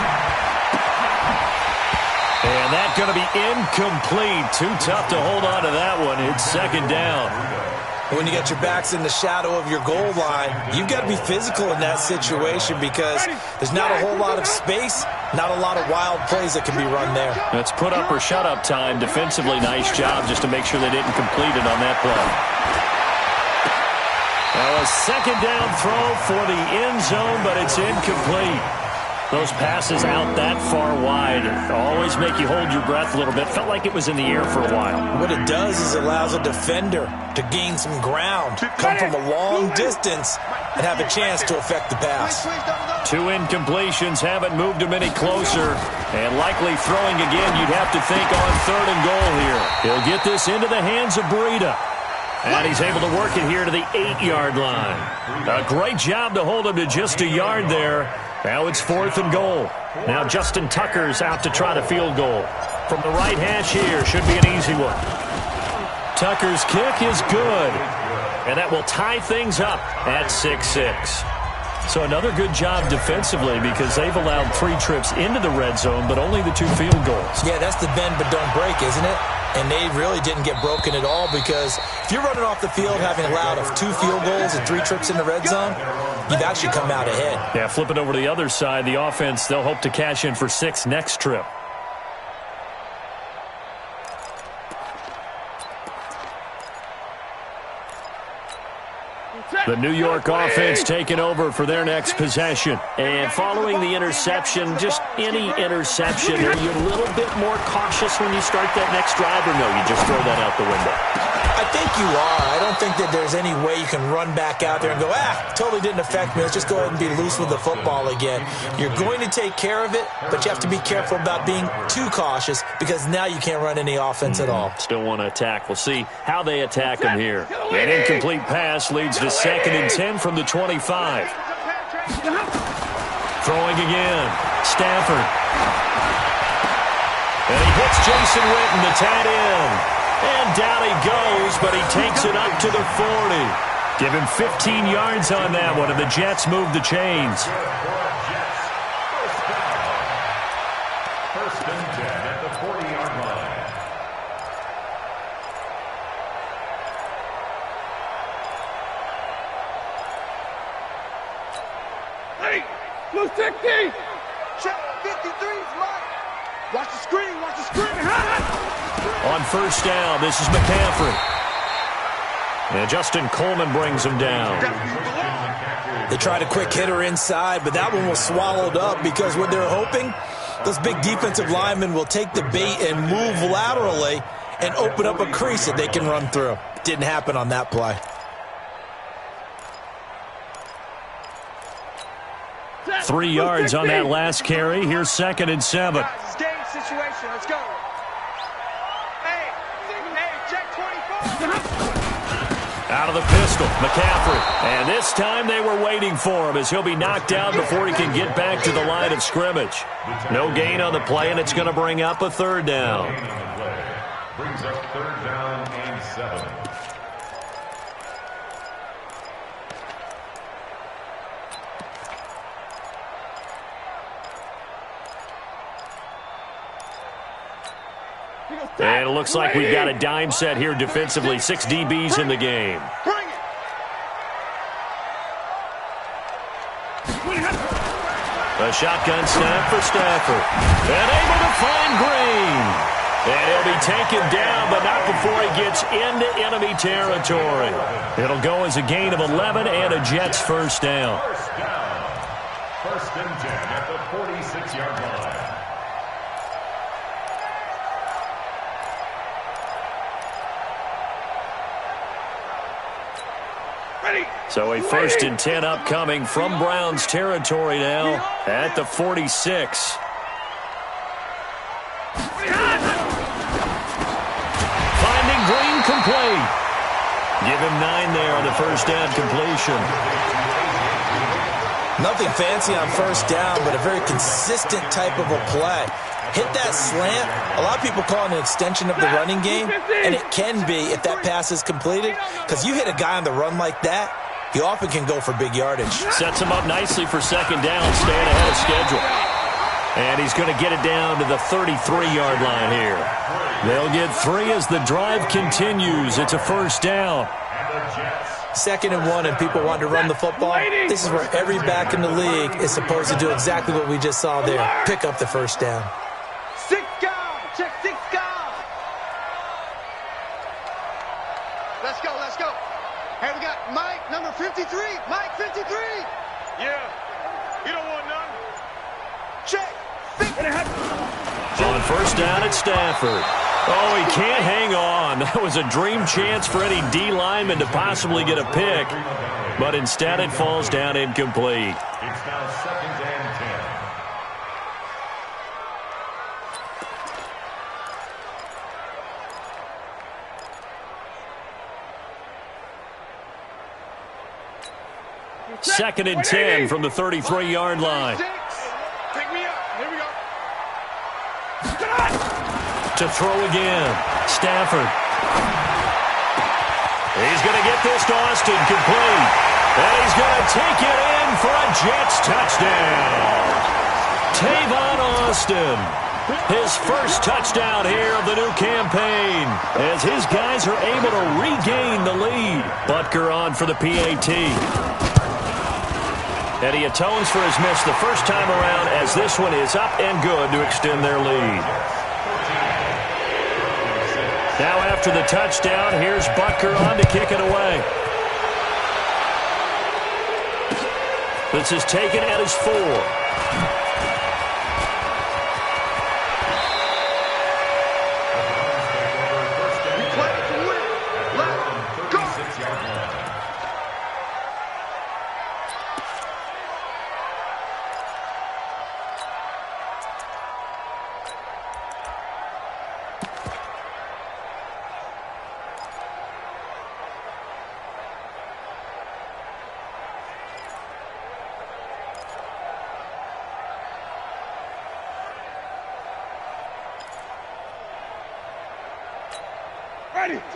And that's going to be incomplete. Too tough to hold on to that one. It's second down. When you get your backs in the shadow of your goal line, you've got to be physical in that situation because there's not a whole lot of space, not a lot of wild plays that can be run there. It's put up or shut up time. Defensively, nice job just to make sure they didn't complete it on that play. Now a second down throw for the end zone, but it's incomplete. Those passes out that far wide always make you hold your breath a little bit. Felt like it was in the air for a while. What it does is it allows a defender to gain some ground, come from a long distance, and have a chance to affect the pass. 2 incompletions haven't moved him any closer. And likely throwing again, you'd have to think on third and goal here. He'll get this into the hands of Breida. And he's able to work it here to the 8-yard line. A great job to hold him to just a yard there. Now it's 4th and goal. Now Justin Tucker's out to try the field goal. From the right hash here, should be an easy one. Tucker's kick is good. And that will tie things up at 6-6. So another good job defensively because they've allowed 3 trips into the red zone, but only the 2 field goals. Yeah, that's the bend but don't break, isn't it? And they really didn't get broken at all because if you're running off the field having allowed 2 field goals and 3 trips in the red zone, you've actually come out ahead. Yeah, flip it over to the other side. The offense, they'll hope to cash in for 6 next trip. The New York offense taking over for their next possession. And following the interception, just any interception, are you a little bit more cautious when you start that next drive, or no, you just throw that out the window? I think you are. I don't think that there's any way you can run back out there and go, totally didn't affect me. Let's just go ahead and be loose with the football again. You're going to take care of it, but you have to be careful about being too cautious because now you can't run any offense at all. Still want to attack. We'll see how they attack him here. An incomplete pass leads to 2nd and 10 from the 25. Throwing again. Stafford. And he hits Jason Witten, the tight end. And down he goes, but he takes it up to the 40. Give him 15 yards on that one, and the Jets move the chains. First and 10 at the 40-yard line. Hey, blue 60. Check 53's mine. Watch the screen, watch the screen. On first down, this is McCaffrey. And Justin Coleman brings him down. They tried a quick hitter inside, but that one was swallowed up because what they're hoping, those big defensive linemen will take the bait and move laterally and open up a crease that they can run through. Didn't happen on that play. Three yards on that last carry. Here's 2nd and 7. Guys, game situation. Let's go. Hey, check 24. Out of the pistol, McCaffrey. And this time they were waiting for him as he'll be knocked down before he can get back to the line of scrimmage. No gain on the play, and it's going to bring up a 3rd down. Brings up 3rd down and 7. And it looks like we've got a dime set here defensively. 6 DBs in the game. A shotgun snap for Stafford. And able to find Green. And he'll be taken down, but not before he gets into enemy territory. It'll go as a gain of 11 and a Jets first down. First and 10 at the 46-yard line. So a 1st and 10 upcoming from Browns territory now at the 46. Finding Green complete. Give him 9 there on the first down completion. Nothing fancy on first down, but a very consistent type of a play. Hit that slant. A lot of people call it an extension of the running game, and it can be if that pass is completed, because you hit a guy on the run like that, he often can go for big yardage. Sets him up nicely for second down, staying ahead of schedule. And he's going to get it down to the 33-yard line here. They'll get 3 as the drive continues. It's a first down. 2nd and 1, and people want to run the football. This is where every back in the league is supposed to do exactly what we just saw there. Pick up the first down. 6 guard. Check 6 guard. Let's go, let's go. Hey, we got Mike, number 53. Mike, 53. Yeah. You don't want none. Check. On first down at Stafford. Oh, he can't hang on. That was a dream chance for any D lineman to possibly get a pick, but instead it falls down incomplete. It's now 2nd and 10. 2nd and 10 from the 33-yard line. Pick me up. Here we go. To throw again. Stafford. He's going to get this to Austin complete. And he's going to take it in for a Jets touchdown. Tavon Austin. His first touchdown here of the new campaign as his guys are able to regain the lead. Butker on for the PAT. And he atones for his miss the first time around as this one is up and good to extend their lead. Now after the touchdown, here's Butker on to kick it away. This is taken at his 4.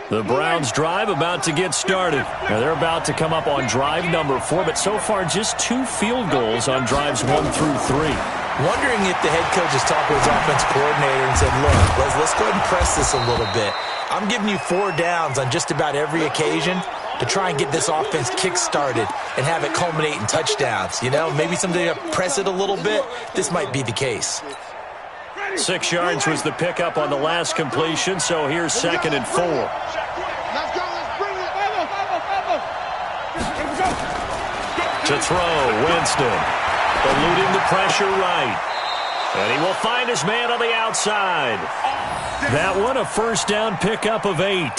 The Browns drive about to get started. Now they're about to come up on drive number 4, but so far just 2 field goals on drives 1 through 3. Wondering if the head coach has talked with his offense coordinator and said, look, let's go ahead and press this a little bit. I'm giving you 4 downs on just about every occasion to try and get this offense kick-started and have it culminate in touchdowns. You know, maybe something to press it a little bit. This might be the case. 6 yards was the pickup on the last completion, so here's 2nd and 4. Let's go, let's bring it. To throw, Winston. Eluding the pressure right. And he will find his man on the outside. That one a first down pickup of 8.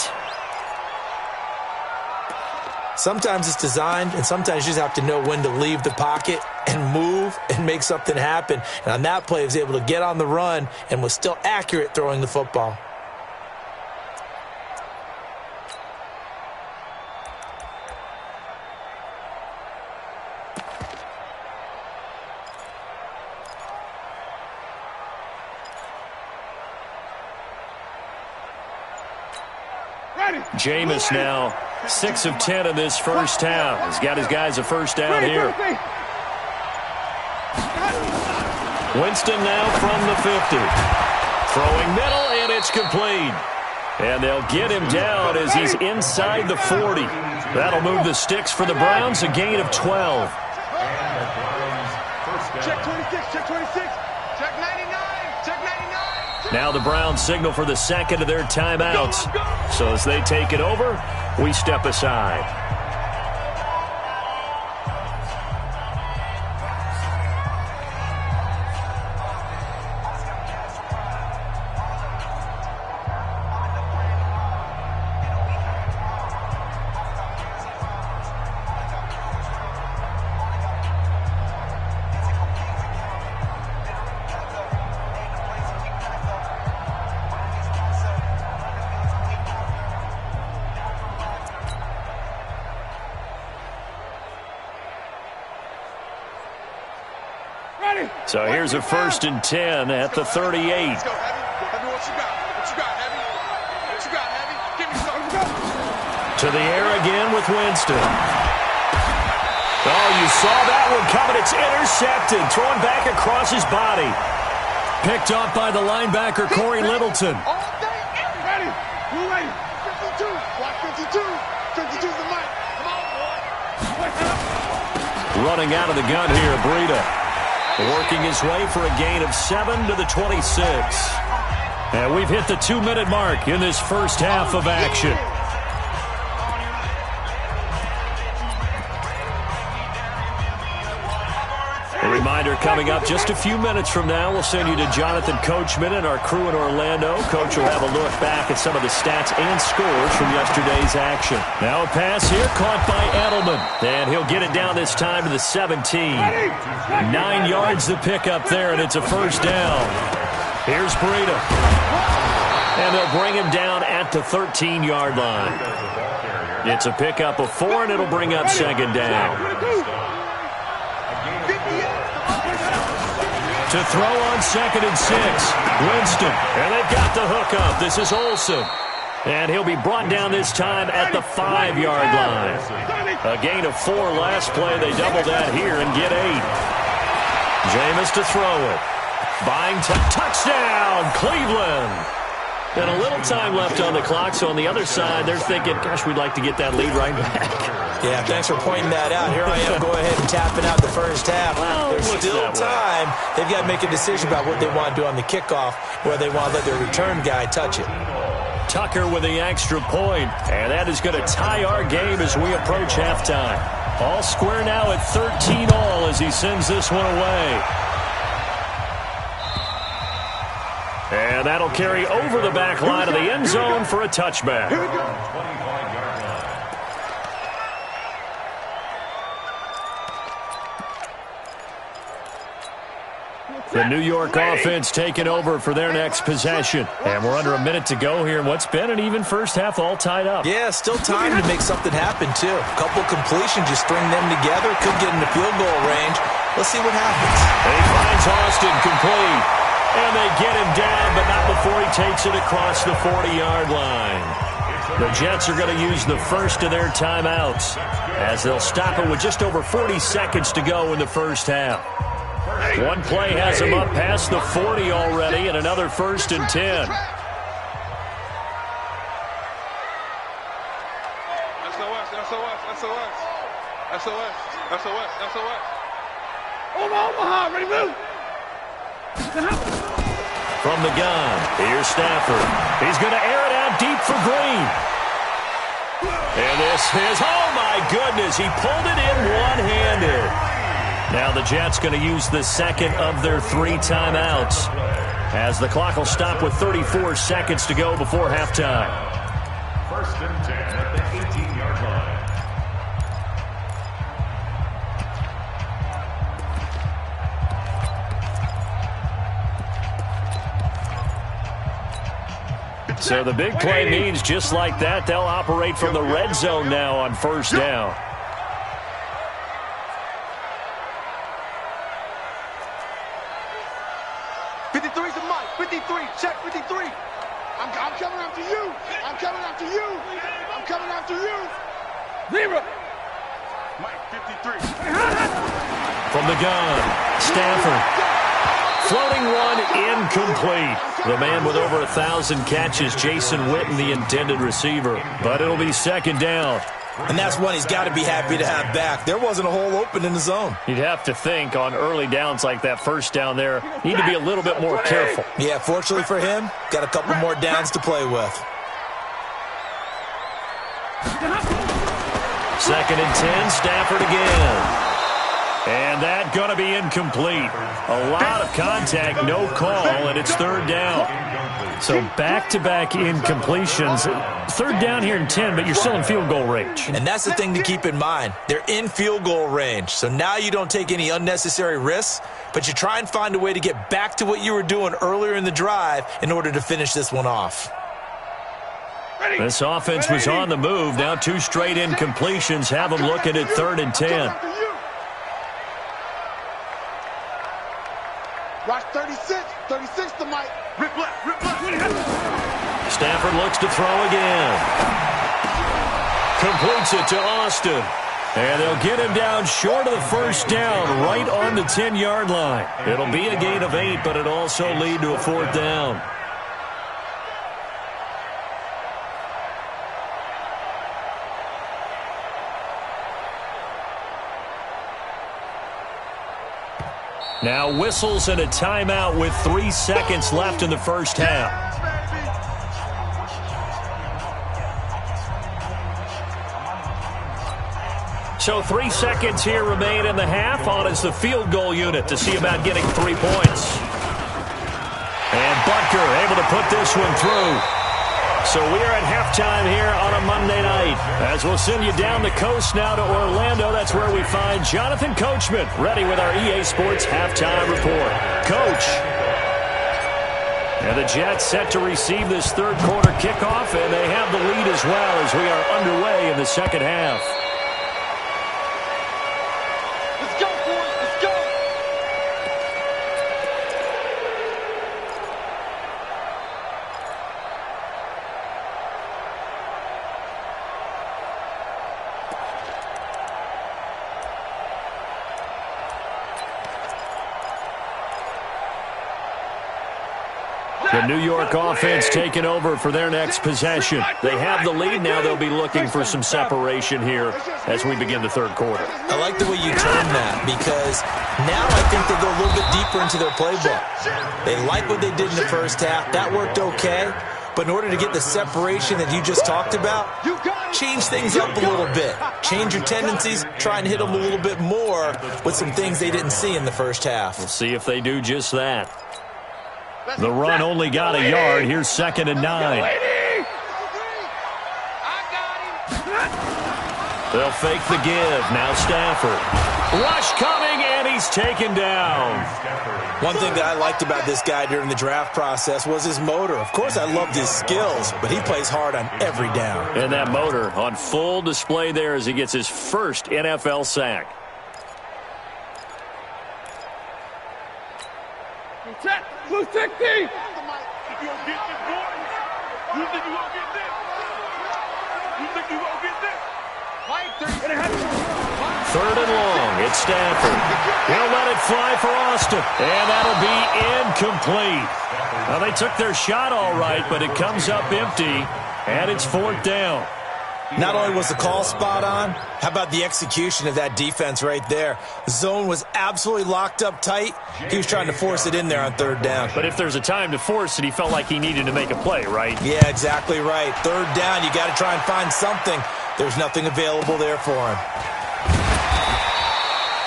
Sometimes it's designed, and sometimes you just have to know when to leave the pocket and move and make something happen. And on that play, he was able to get on the run and was still accurate throwing the football. Jameis now 6 of 10 in this first half. He's got his guys a first down here. Winston now from the 50. Throwing middle, and it's complete. And they'll get him down as he's inside the 40. That'll move the sticks for the Browns, a gain of 12. Check 26, check 26, check 99, check 99. Now the Browns signal for the second of their timeouts. So as they take it over, we step aside. So here's a 1st and 10 at the 38. Let's go, Heavy. Heavy, what you got? What you got, Heavy? What you got, Heavy? Give me something. To the air again with Winston. Oh, you saw that one coming. It's intercepted. Thrown back across his body. Picked up by the linebacker, Corey Littleton. All day, ready. We're ready. 52. Watch 52. 52's the mic. Come on, boy. Running out of the gun here, Breida. Working his way for a gain of 7 to the 26. And we've hit the 2-minute mark in this first half of action. A reminder coming up just a few minutes from now. We'll send you to Jonathan Coachman and our crew in Orlando. Coach will have a look back at some of the stats and scores from yesterday's action. Now a pass here caught by Edelman. And he'll get it down this time to the 17. 9 yards to pick up there, and it's a first down. Here's Breida. And they'll bring him down at the 13-yard line. It's a pickup of 4, and it'll bring up second down. To throw on 2nd and 6. Winston. And they've got the hook up. This is Olsen. And he'll be brought down this time at the 5-yard line. A gain of 4 last play. They double that here and get 8. Jameis to throw it. Buying touchdown, Cleveland. And a little time left on the clock, so on the other side, they're thinking, gosh, we'd like to get that lead right back. Yeah, thanks for pointing that out. Here I am, go ahead and tapping out the first half. Well, there's still time. They've got to make a decision about what they want to do on the kickoff, whether they want to let their return guy touch it. Tucker with the extra point, and that is going to tie our game as we approach halftime. All square now at 13-all as he sends this one away. And that'll carry over the back line of the end zone for a touchback. Here we go. The New York offense taking over for their next possession. And we're under a minute to go here in what's been an even first half, all tied up. Yeah, still time to make something happen, too. A couple completions, just string them together. Could get in the field goal range. Let's see what happens. And he finds Austin complete. And they get him down, but not before he takes it across the 40-yard line. The Jets are going to use the first of their timeouts as they'll stop it with just over 40 seconds to go in the first half. One play has him up past the 40 already, and another 1st and 10. SOS, SOS, SOS. SOS, SOS, SOS. Omaha, ready, move. From the gun, here's Stafford. He's going to air it out deep for Green. And this is, oh my goodness, he pulled it in one-handed. Now the Jets going to use the second of their 3 timeouts as the clock will stop with 34 seconds to go before halftime. 1st and 10 at the 18-yard line. So the big play means just like that, they'll operate from the red zone now on 1st down. Check 53. I'm coming after you. I'm coming after you. I'm coming after you. Zero. Mike 53. From the gun, Stafford. Floating one, incomplete. The man with over 1,000 catches, Jason Witten, the intended receiver. But it'll be 2nd down. And that's one he's got to be happy to have back. There wasn't a hole open in the zone. You'd have to think on early downs like that 1st down there, need to be a little bit more careful. Yeah, fortunately for him, got a couple more downs to play with. 2nd and 10, Stafford again. And that going to be incomplete. A lot of contact, no call, and it's 3rd down. So back-to-back incompletions. 3rd down here in 10, but you're still in field goal range. And that's the thing to keep in mind. They're in field goal range. So now you don't take any unnecessary risks, but you try and find a way to get back to what you were doing earlier in the drive in order to finish this one off. This offense was on the move. Now 2 straight incompletions have them looking at 3rd and 10. 36 to Mike. Rip left, rip left. Stafford looks to throw again. Completes it to Austin. And they'll get him down short of the first down, right on the 10-yard line. It'll be a gain of 8, but it'll also lead to a 4th down. Now whistles and a timeout with 3 seconds left in the first half. So 3 seconds here remain in the half. On is the field goal unit to see about getting 3 points. And Butker able to put this one through. So we are at halftime here on a Monday night. As we'll send you down the coast now to Orlando. That's where we find Jonathan Coachman ready with our EA Sports halftime report. Coach. And the Jets set to receive this third quarter kickoff, and they have the lead as well as we are underway in the second half. The New York offense taking over for their next possession. They have the lead now. They'll be looking for some separation here as we begin the third quarter. I like the way you term that because now I think they go a little bit deeper into their playbook. They like what they did in the first half. That worked okay. But in order to get the separation that you just talked about, change things up a little bit. Change your tendencies. Try and hit them a little bit more with some things they didn't see in the first half. We'll see if they do just that. The run only got a yard. Here's 2nd and 9. They'll fake the give. Now Stafford. Rush coming, and he's taken down. One thing that I liked about this guy during the draft process was his motor. Of course, I loved his skills, but he plays hard on every down. And that motor on full display there as he gets his first NFL sack. Blue 60! You gonna get this, boy? You think you gonna get this? You think you gonna get this? Third and long. It's Stafford. He'll let it fly for Austin. And that'll be incomplete. Well, they took their shot all right, but it comes up empty. And it's 4th down. Not only was the call spot on, how about the execution of that defense right there? The zone was absolutely locked up tight. He was trying to force it in there on 3rd down. But if there's a time to force it, he felt like he needed to make a play, right? Yeah, exactly right. 3rd down, you got to try and find something. There's nothing available there for him.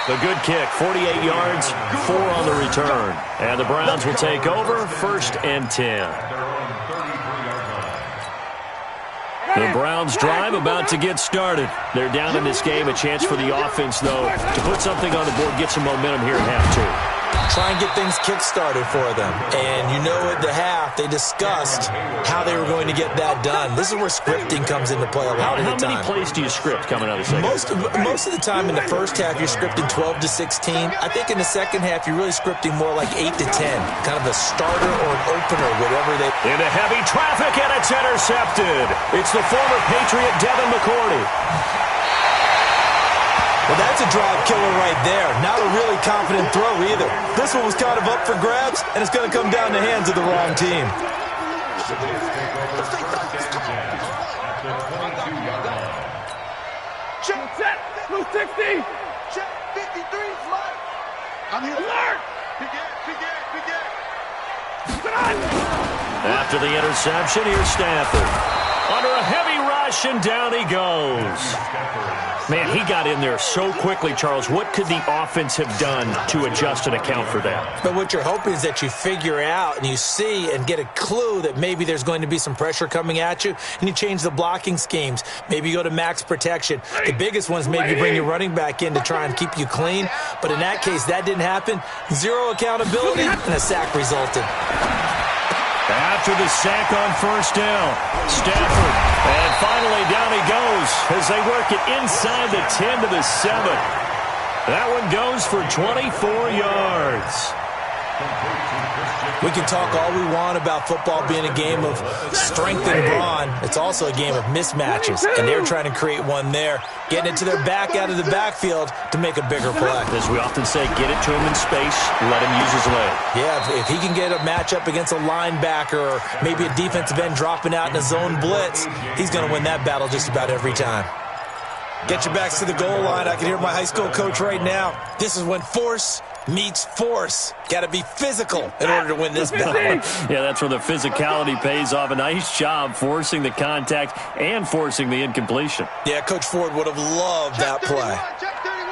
The good kick, 48 yards, 4 on the return. And the Browns will take over, 1st and 10. The Browns drive about to get started. They're down in this game. A chance for the offense, though, to put something on the board, get some momentum here at half 2. Try and get things kick-started for them. And you know at the half, they discussed how they were going to get that done. This is where scripting comes into play a lot of the time. How many plays do you script coming out of the second? Most of the time in the first half, you're scripting 12 to 16. I think in the second half, you're really scripting more like 8 to 10. Kind of a starter or an opener, whatever they... Into heavy traffic, and it's intercepted. It's the former Patriot Devin McCourty. Well, that's a drive killer right there. Not a really confident throw either. This one was kind of up for grabs, and it's going to come down the hands of the wrong team. Check, set, blue 60. Check, 53, fly. I'm here. Alert. Big gas. After the interception, here's Stafford. Under a heavy rush, and down he goes. Man, he got in there so quickly, Charles. What could the offense have done to adjust and account for that? But what you're hoping is that you figure out and you see and get a clue that maybe there's going to be some pressure coming at you, and you change the blocking schemes. Maybe you go to max protection. The biggest one is maybe bring your running back in to try and keep you clean. But in that case, that didn't happen. Zero accountability, and a sack resulted. After the sack on 1st down, Stafford, and finally down he goes as they work it inside the 10 to the 7. That one goes for 24 yards. We can talk all we want about football being a game of strength and brawn. It's also a game of mismatches, and they're trying to create one there, getting it to their back out of the backfield to make a bigger play. As we often say, get it to him in space, let him use his leg. Yeah, if he can get a matchup against a linebacker or maybe a defensive end dropping out in a zone blitz, he's going to win that battle just about every time. Get your backs to the goal line. I can hear my high school coach right now. This is when force meets force. Got to be physical in order to win this battle. Yeah, that's where the physicality pays off. A nice job forcing the contact and forcing the incompletion. Yeah, Coach Ford would have loved that play. Check 31.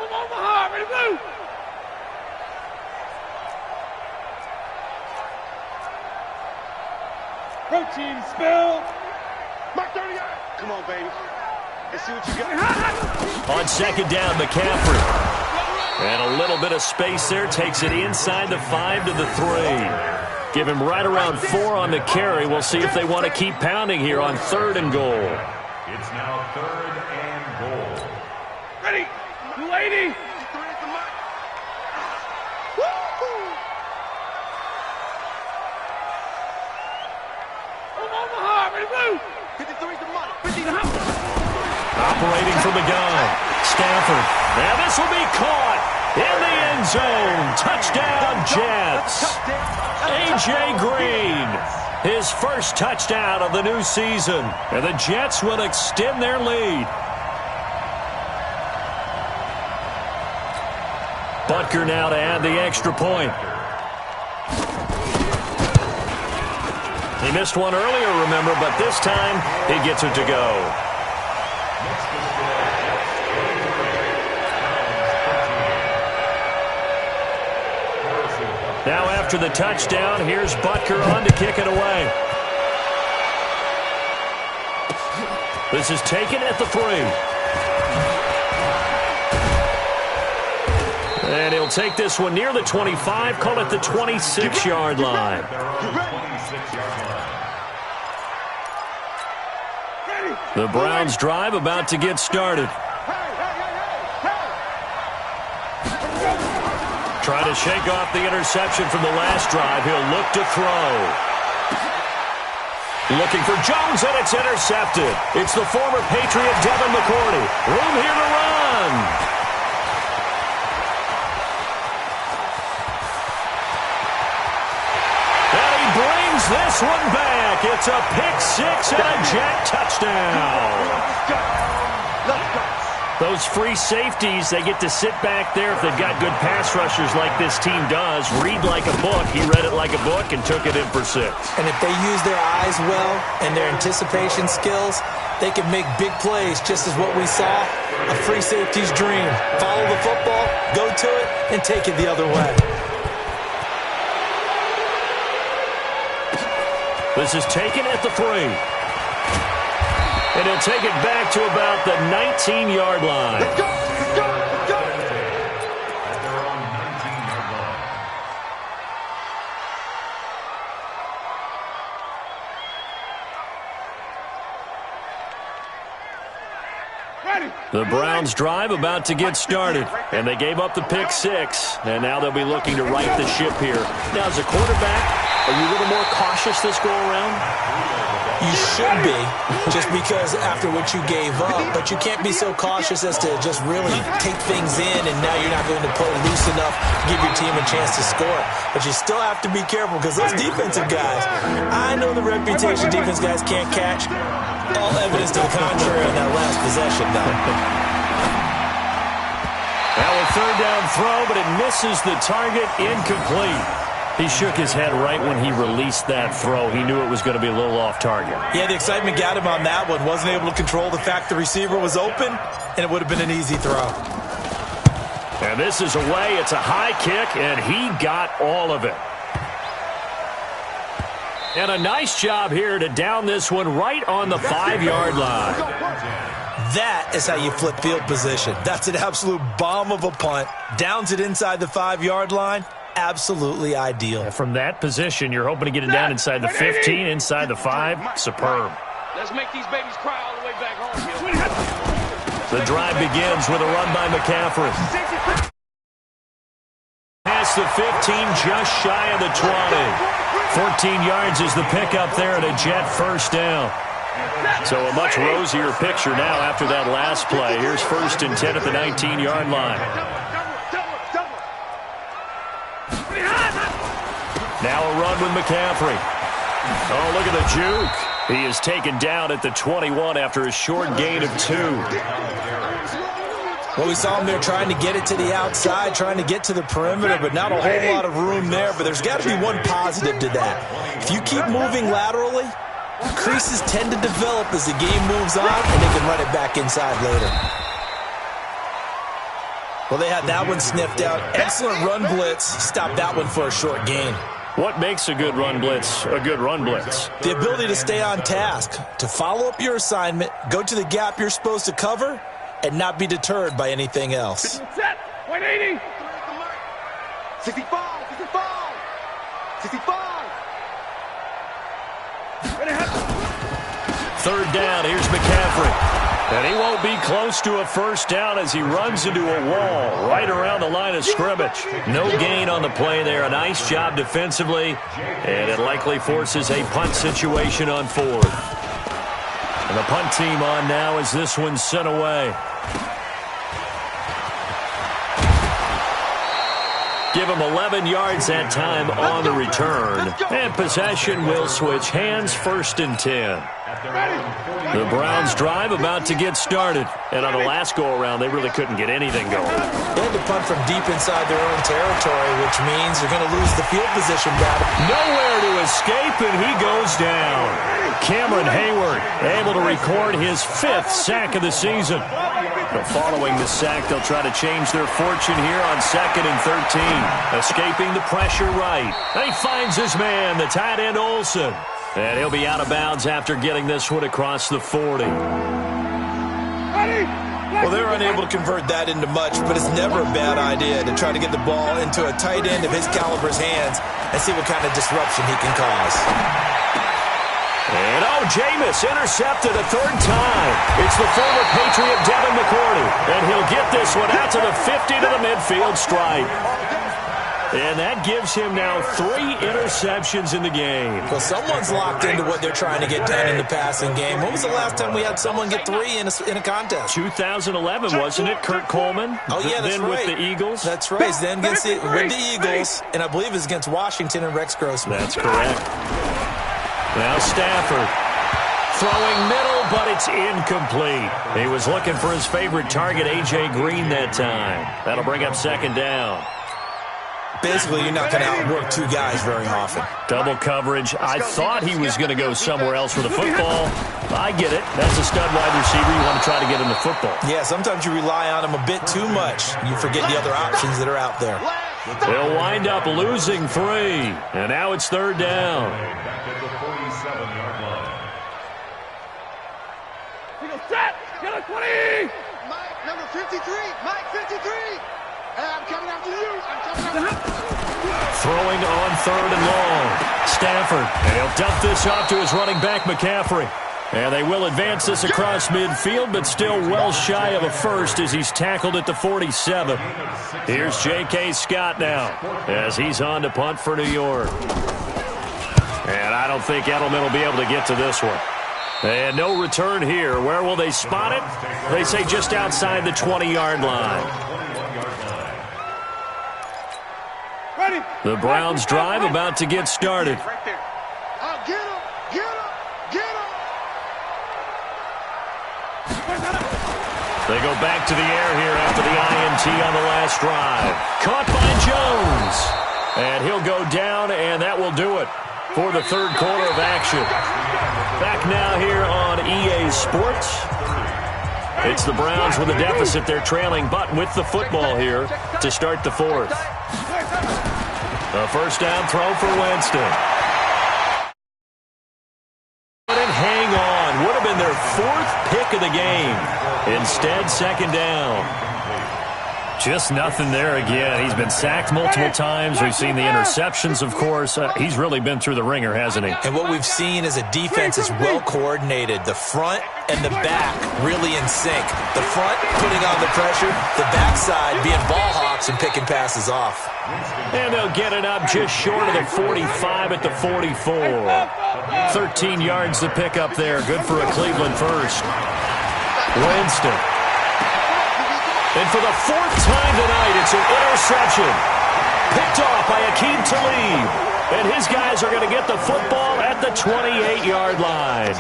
Omaha, ready to move. Protein spill. Mark 38. Come on, baby. Let's see what you got. On second down, McCaffrey. And a little bit of space there. Takes it inside the 5 to the 3. Give him right around 4 on the carry. We'll see if they want to keep pounding here on 3rd and goal. It's now 3rd and goal. Ready. 280. Omaha, ready to move. 53's the money. 50 the house. Operating from the gun. Stafford. Now this will be caught in the end zone. Touchdown, Jets. A.J. Green. His first touchdown of the new season. And the Jets will extend their lead. Butker now to add the extra point. He missed one earlier, remember, but this time he gets it to go. Now after the touchdown, here's Butker on to kick it away. This is taken at the 3. And he'll take this one near the 25, call it the 26-yard line. The Browns drive about to get started. Trying to shake off the interception from the last drive. He'll look to throw. Looking for Jones, and it's intercepted. It's the former Patriot Devin McCourty. Room here to run. And he brings this one back. It's a pick-6 and a Jet touchdown. Let's go. Those free safeties, they get to sit back there if they've got good pass rushers like this team does. Read like a book. He read it like a book and took it in for 6. And if they use their eyes well and their anticipation skills, they can make big plays, just as what we saw, a free safety's dream. Follow the football, go to it, and take it the other way. This is taken at the 3. And he'll take it back to about the 19-yard line. Let's go. Let's go. Let's go. At their own 19-yard line. Ready. The Browns drive about to get started. And they gave up the pick-6. And now they'll be looking to right the ship here. Now, as a quarterback, are you a little more cautious this go-around? You should be, just because after what you gave up, but you can't be so cautious as to just really take things in, and now you're not going to play loose enough to give your team a chance to score. But you still have to be careful, because those defensive guys, I know the reputation defense guys can't catch. All evidence to the contrary on that last possession, though. Now a 3rd down throw, but it misses the target, incomplete. He shook his head right when he released that throw. He knew it was going to be a little off target. Yeah, the excitement got him on that one. Wasn't able to control the fact the receiver was open, and it would have been an easy throw. And this is away. It's a high kick, and he got all of it. And a nice job here to down this one right on the 5-yard line. That is how you flip field position. That's an absolute bomb of a punt. Downs it inside the 5-yard line. Absolutely ideal. From that position, you're hoping to get it down inside the 15, inside the 5. Superb. Let's make these babies cry all the way back home. The drive begins with a run by McCaffrey. across the 15, just shy of the 20. 14 yards is the pickup there and a Jet first down. So a much rosier picture now after that last play. Here's 1st and 10 at the 19-yard line. Now a run with McCaffrey. Oh, look at the juke. He is taken down at the 21 after a short gain of 2. Well, we saw him there trying to get it to the outside, trying to get to the perimeter, but not a whole lot of room there. But there's got to be one positive to that. If you keep moving laterally, creases tend to develop as the game moves on, and they can run it back inside later. Well, they had that one sniffed out. Excellent run blitz. Stopped that one for a short gain. What makes a good run blitz a good run blitz? The ability to stay on task, to follow up your assignment, go to the gap you're supposed to cover, and not be deterred by anything else. Set. 180. 65. 65. 65. Third down, here's McCaffrey. And he won't be close to a first down as he runs into a wall right around the line of scrimmage. No gain on the play there. A nice job defensively, and it likely forces a punt situation on 4th. And the punt team on now as this one's sent away. Give him 11 yards that time on the return. And possession will switch hands, 1st and 10. The Browns drive about to get started. And on the last go-around, they really couldn't get anything going. They had to punt from deep inside their own territory, which means they're going to lose the field position battle. Nowhere to escape, and he goes down. Cameron Hayward able to record his 5th sack of the season. But following the sack, they'll try to change their fortune here on 2nd and 13. Escaping the pressure right. And he finds his man, the tight end Olsen. And he'll be out of bounds after getting this one across the 40. Well, they were unable to convert that into much, but it's never a bad idea to try to get the ball into a tight end of his caliber's hands and see what kind of disruption he can cause. And Jameis intercepted a 3rd time. It's the former Patriot Devin McCourty. And he'll get this one out to the 50 to the midfield stripe. And that gives him now 3 interceptions in the game. Well, someone's locked into what they're trying to get done in the passing game. When was the last time we had someone get 3 in a contest? 2011, wasn't it? Kurt Coleman? Oh, yeah, that's then right. With the Eagles? That's right. Then with the Eagles, and I believe it was against Washington and Rex Grossman. That's correct. Now Stafford. Throwing middle, but it's incomplete. He was looking for his favorite target, A.J. Green, that time. That'll bring up 2nd down. Basically, you're not going to outwork 2 guys very often. Double coverage. I thought he was going to go somewhere else for the football. I get it. That's a stud wide receiver. You want to try to get him the football. Yeah, sometimes you rely on him a bit too much. You forget the other options that are out there. They'll wind up losing 3. And now it's 3rd down. Back at the 47-yard line. Set. Get a 20. Mike, number 53. Mike, 53. Hey, I'm coming after you. Throwing on 3rd and long. Stafford. And he'll dump this off to his running back, McCaffrey. And they will advance this across midfield, but still well shy of a first as he's tackled at the 47. Here's J.K. Scott now as he's on to punt for New York. And I don't think Edelman will be able to get to this one. And no return here. Where will they spot it? They say just outside the 20-yard line. The Browns drive about to get started. Get him! Get him! Get him! They go back to the air here after the INT on the last drive. Caught by Jones. And he'll go down, and that will do it for the 3rd quarter of action. Back now here on EA Sports. It's the Browns with a deficit. They're trailing, but with the football here to start the 4th. A 1st down throw for Winston. And hang on. Would have been their 4th pick of the game. Instead, 2nd down. Just nothing there again. He's been sacked multiple times. We've seen the interceptions, of course. He's really been through the ringer, hasn't he? And what we've seen is a defense is well coordinated. The front and the back really in sync. The front putting on the pressure, the backside being ball hawks some picking passes off. And they'll get it up just short of the 45 at the 44. 13 yards to pick up there. Good for a Cleveland first. Winston. And for the fourth time tonight, it's an interception. Picked off by Akeem Talib. And his guys are going to get the football at the 28-yard line.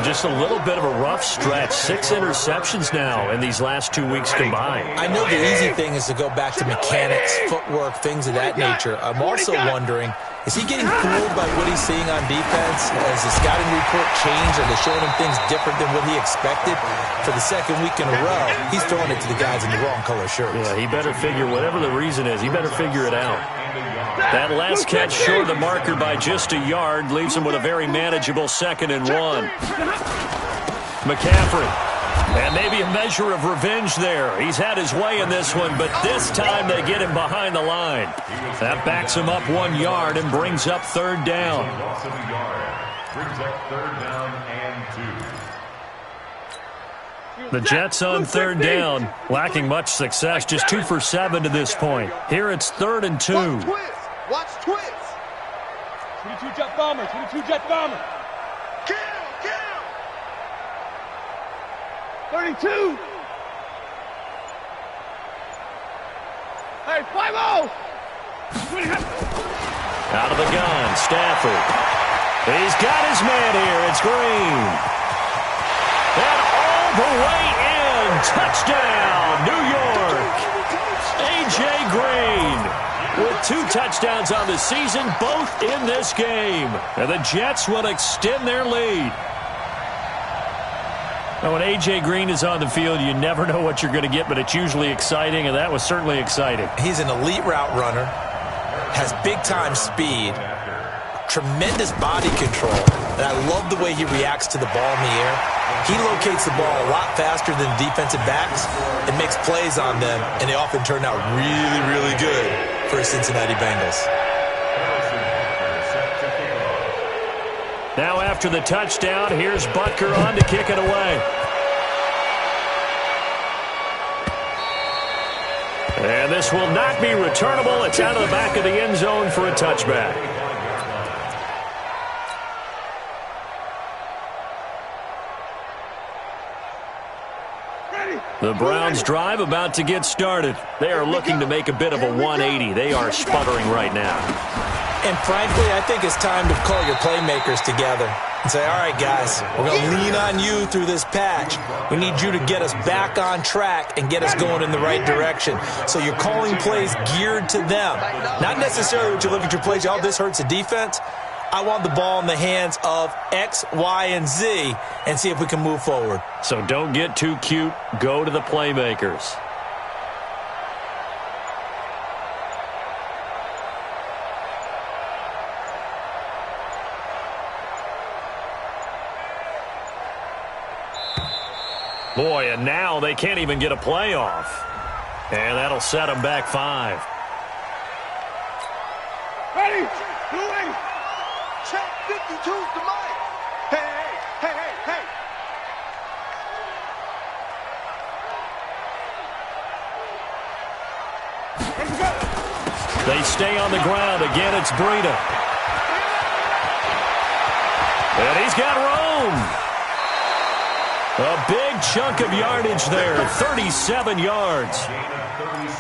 Just a little bit of a rough stretch. 6 interceptions now in these last 2 weeks combined. I know the easy thing is to go back to mechanics, footwork, things of that nature. I'm also wondering, is he getting fooled by what he's seeing on defense? Has the scouting report changed? Are they showing him things different than what he expected? For the second week in a row, he's throwing it to the guys in the wrong color shirts. Yeah, he better figure, whatever the reason is, he better figure it out. That last catch short of the marker by just a yard leaves him with a very manageable 2nd and 1. McCaffrey. And maybe a measure of revenge there. He's had his way in this one, but this time they get him behind the line. That backs him up 1 yard and brings up 3rd down. Brings up 3rd down and 2. The Jets on 3rd down, lacking much success, just 2 for 7 to this point. Here it's 3rd and 2. Watch twist. 22 jet bomber. 22 jet bomber. Kill. 32. Hey, 5-0. Out of the gun, Stafford. He's got his man here. It's Green. And all the way in. Touchdown, New York. A.J. Green with 2 touchdowns on the season, both in this game. And the Jets will extend their lead. Now, when A.J. Green is on the field, you never know what you're going to get, but it's usually exciting, and that was certainly exciting. He's an elite route runner, has big-time speed, tremendous body control, and I love the way he reacts to the ball in the air. He locates the ball a lot faster than defensive backs and makes plays on them, and they often turn out really, really good for the Cincinnati Bengals. Now after the touchdown, here's Butker on to kick it away. And this will not be returnable. It's out of the back of the end zone for a touchback. The Browns drive about to get started. They are looking to make a bit of a 180. They are sputtering right now. And frankly, I think it's time to call your playmakers together and say, all right, guys, we're going to lean on you through this patch. We need you to get us back on track and get us going in the right direction. So you're calling plays geared to them. Not necessarily when you look at your plays, oh, this hurts the defense. I want the ball in the hands of X, Y, and Z and see if we can move forward. So don't get too cute. Go to the playmakers. Boy, and now they can't even get a play off. And that'll set them back 5. Ready? Doing. Check 52's the mic. Hey. They stay on the ground. Again, it's Breida. And he's got Rome. A big chunk of yardage there, 37 yards.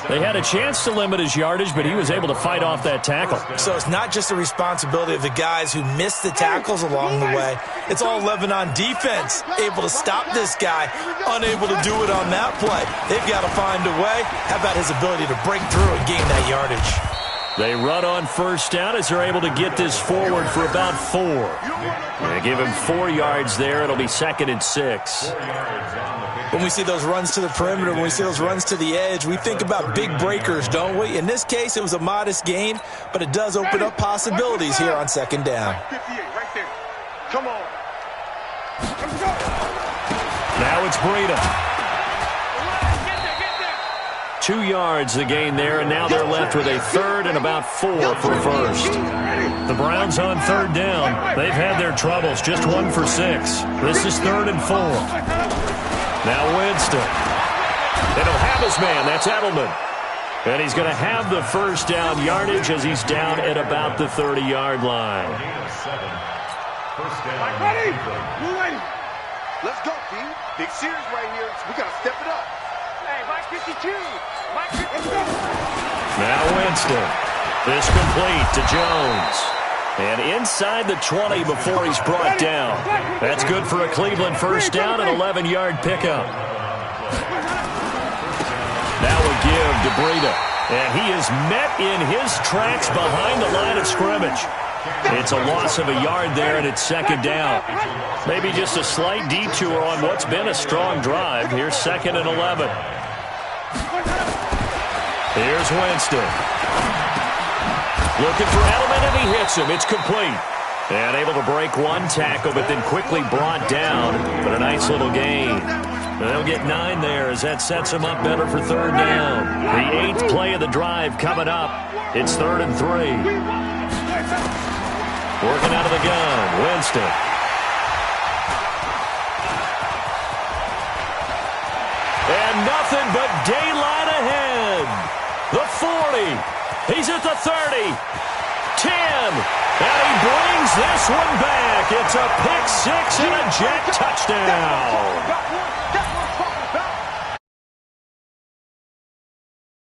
They had a chance to limit his yardage, but he was able to fight off that tackle. So it's not just the responsibility of the guys who missed the tackles along the way. It's all on defense, able to stop this guy, unable to do it on that play. They've got to find a way. How about his ability to break through and gain that yardage? They run on first down as they're able to get this forward for about 4. They give him 4 yards there. It'll be 2nd and 6. When we see those runs to the perimeter, when we see those runs to the edge, we think about big breakers, don't we? In this case, it was a modest gain, but it does open up possibilities here on 2nd down. 58 right there. Come on. Now it's Breida. 2 yards the gain there, and now they're left with a 3rd and about 4 for first. The Browns on 3rd down. They've had their troubles, just 1 for 6. This is 3rd and 4. Now Winston. And he'll have his man. That's Edelman. And he's going to have the first down yardage as he's down at about the 30-yard line. Mike, ready? You ready? Let's go, B. Big series right here. We got to step it up. Hey, Mike 52. Mike 52. Now Winston. This complete to Jones. And inside the 20 before he's brought down. That's good for a Cleveland first down and 11-yard pickup. Now a give to Breida. And he is met in his tracks behind the line of scrimmage. It's a loss of a yard there, and it's second down. Maybe just a slight detour on what's been a strong drive. Here's 2nd and 11. Here's Winston. Looking for Edelman, and he hits him. It's complete. And able to break one tackle, but then quickly brought down. But a nice little gain. They'll get 9 there as that sets them up better for third down. The 8th play of the drive coming up. It's 3rd and 3. Working out of the gun, Winston. And nothing but daylight ahead. The 40. He's at the 30. 10. And he brings this one back. It's a pick 6 and a jet touchdown.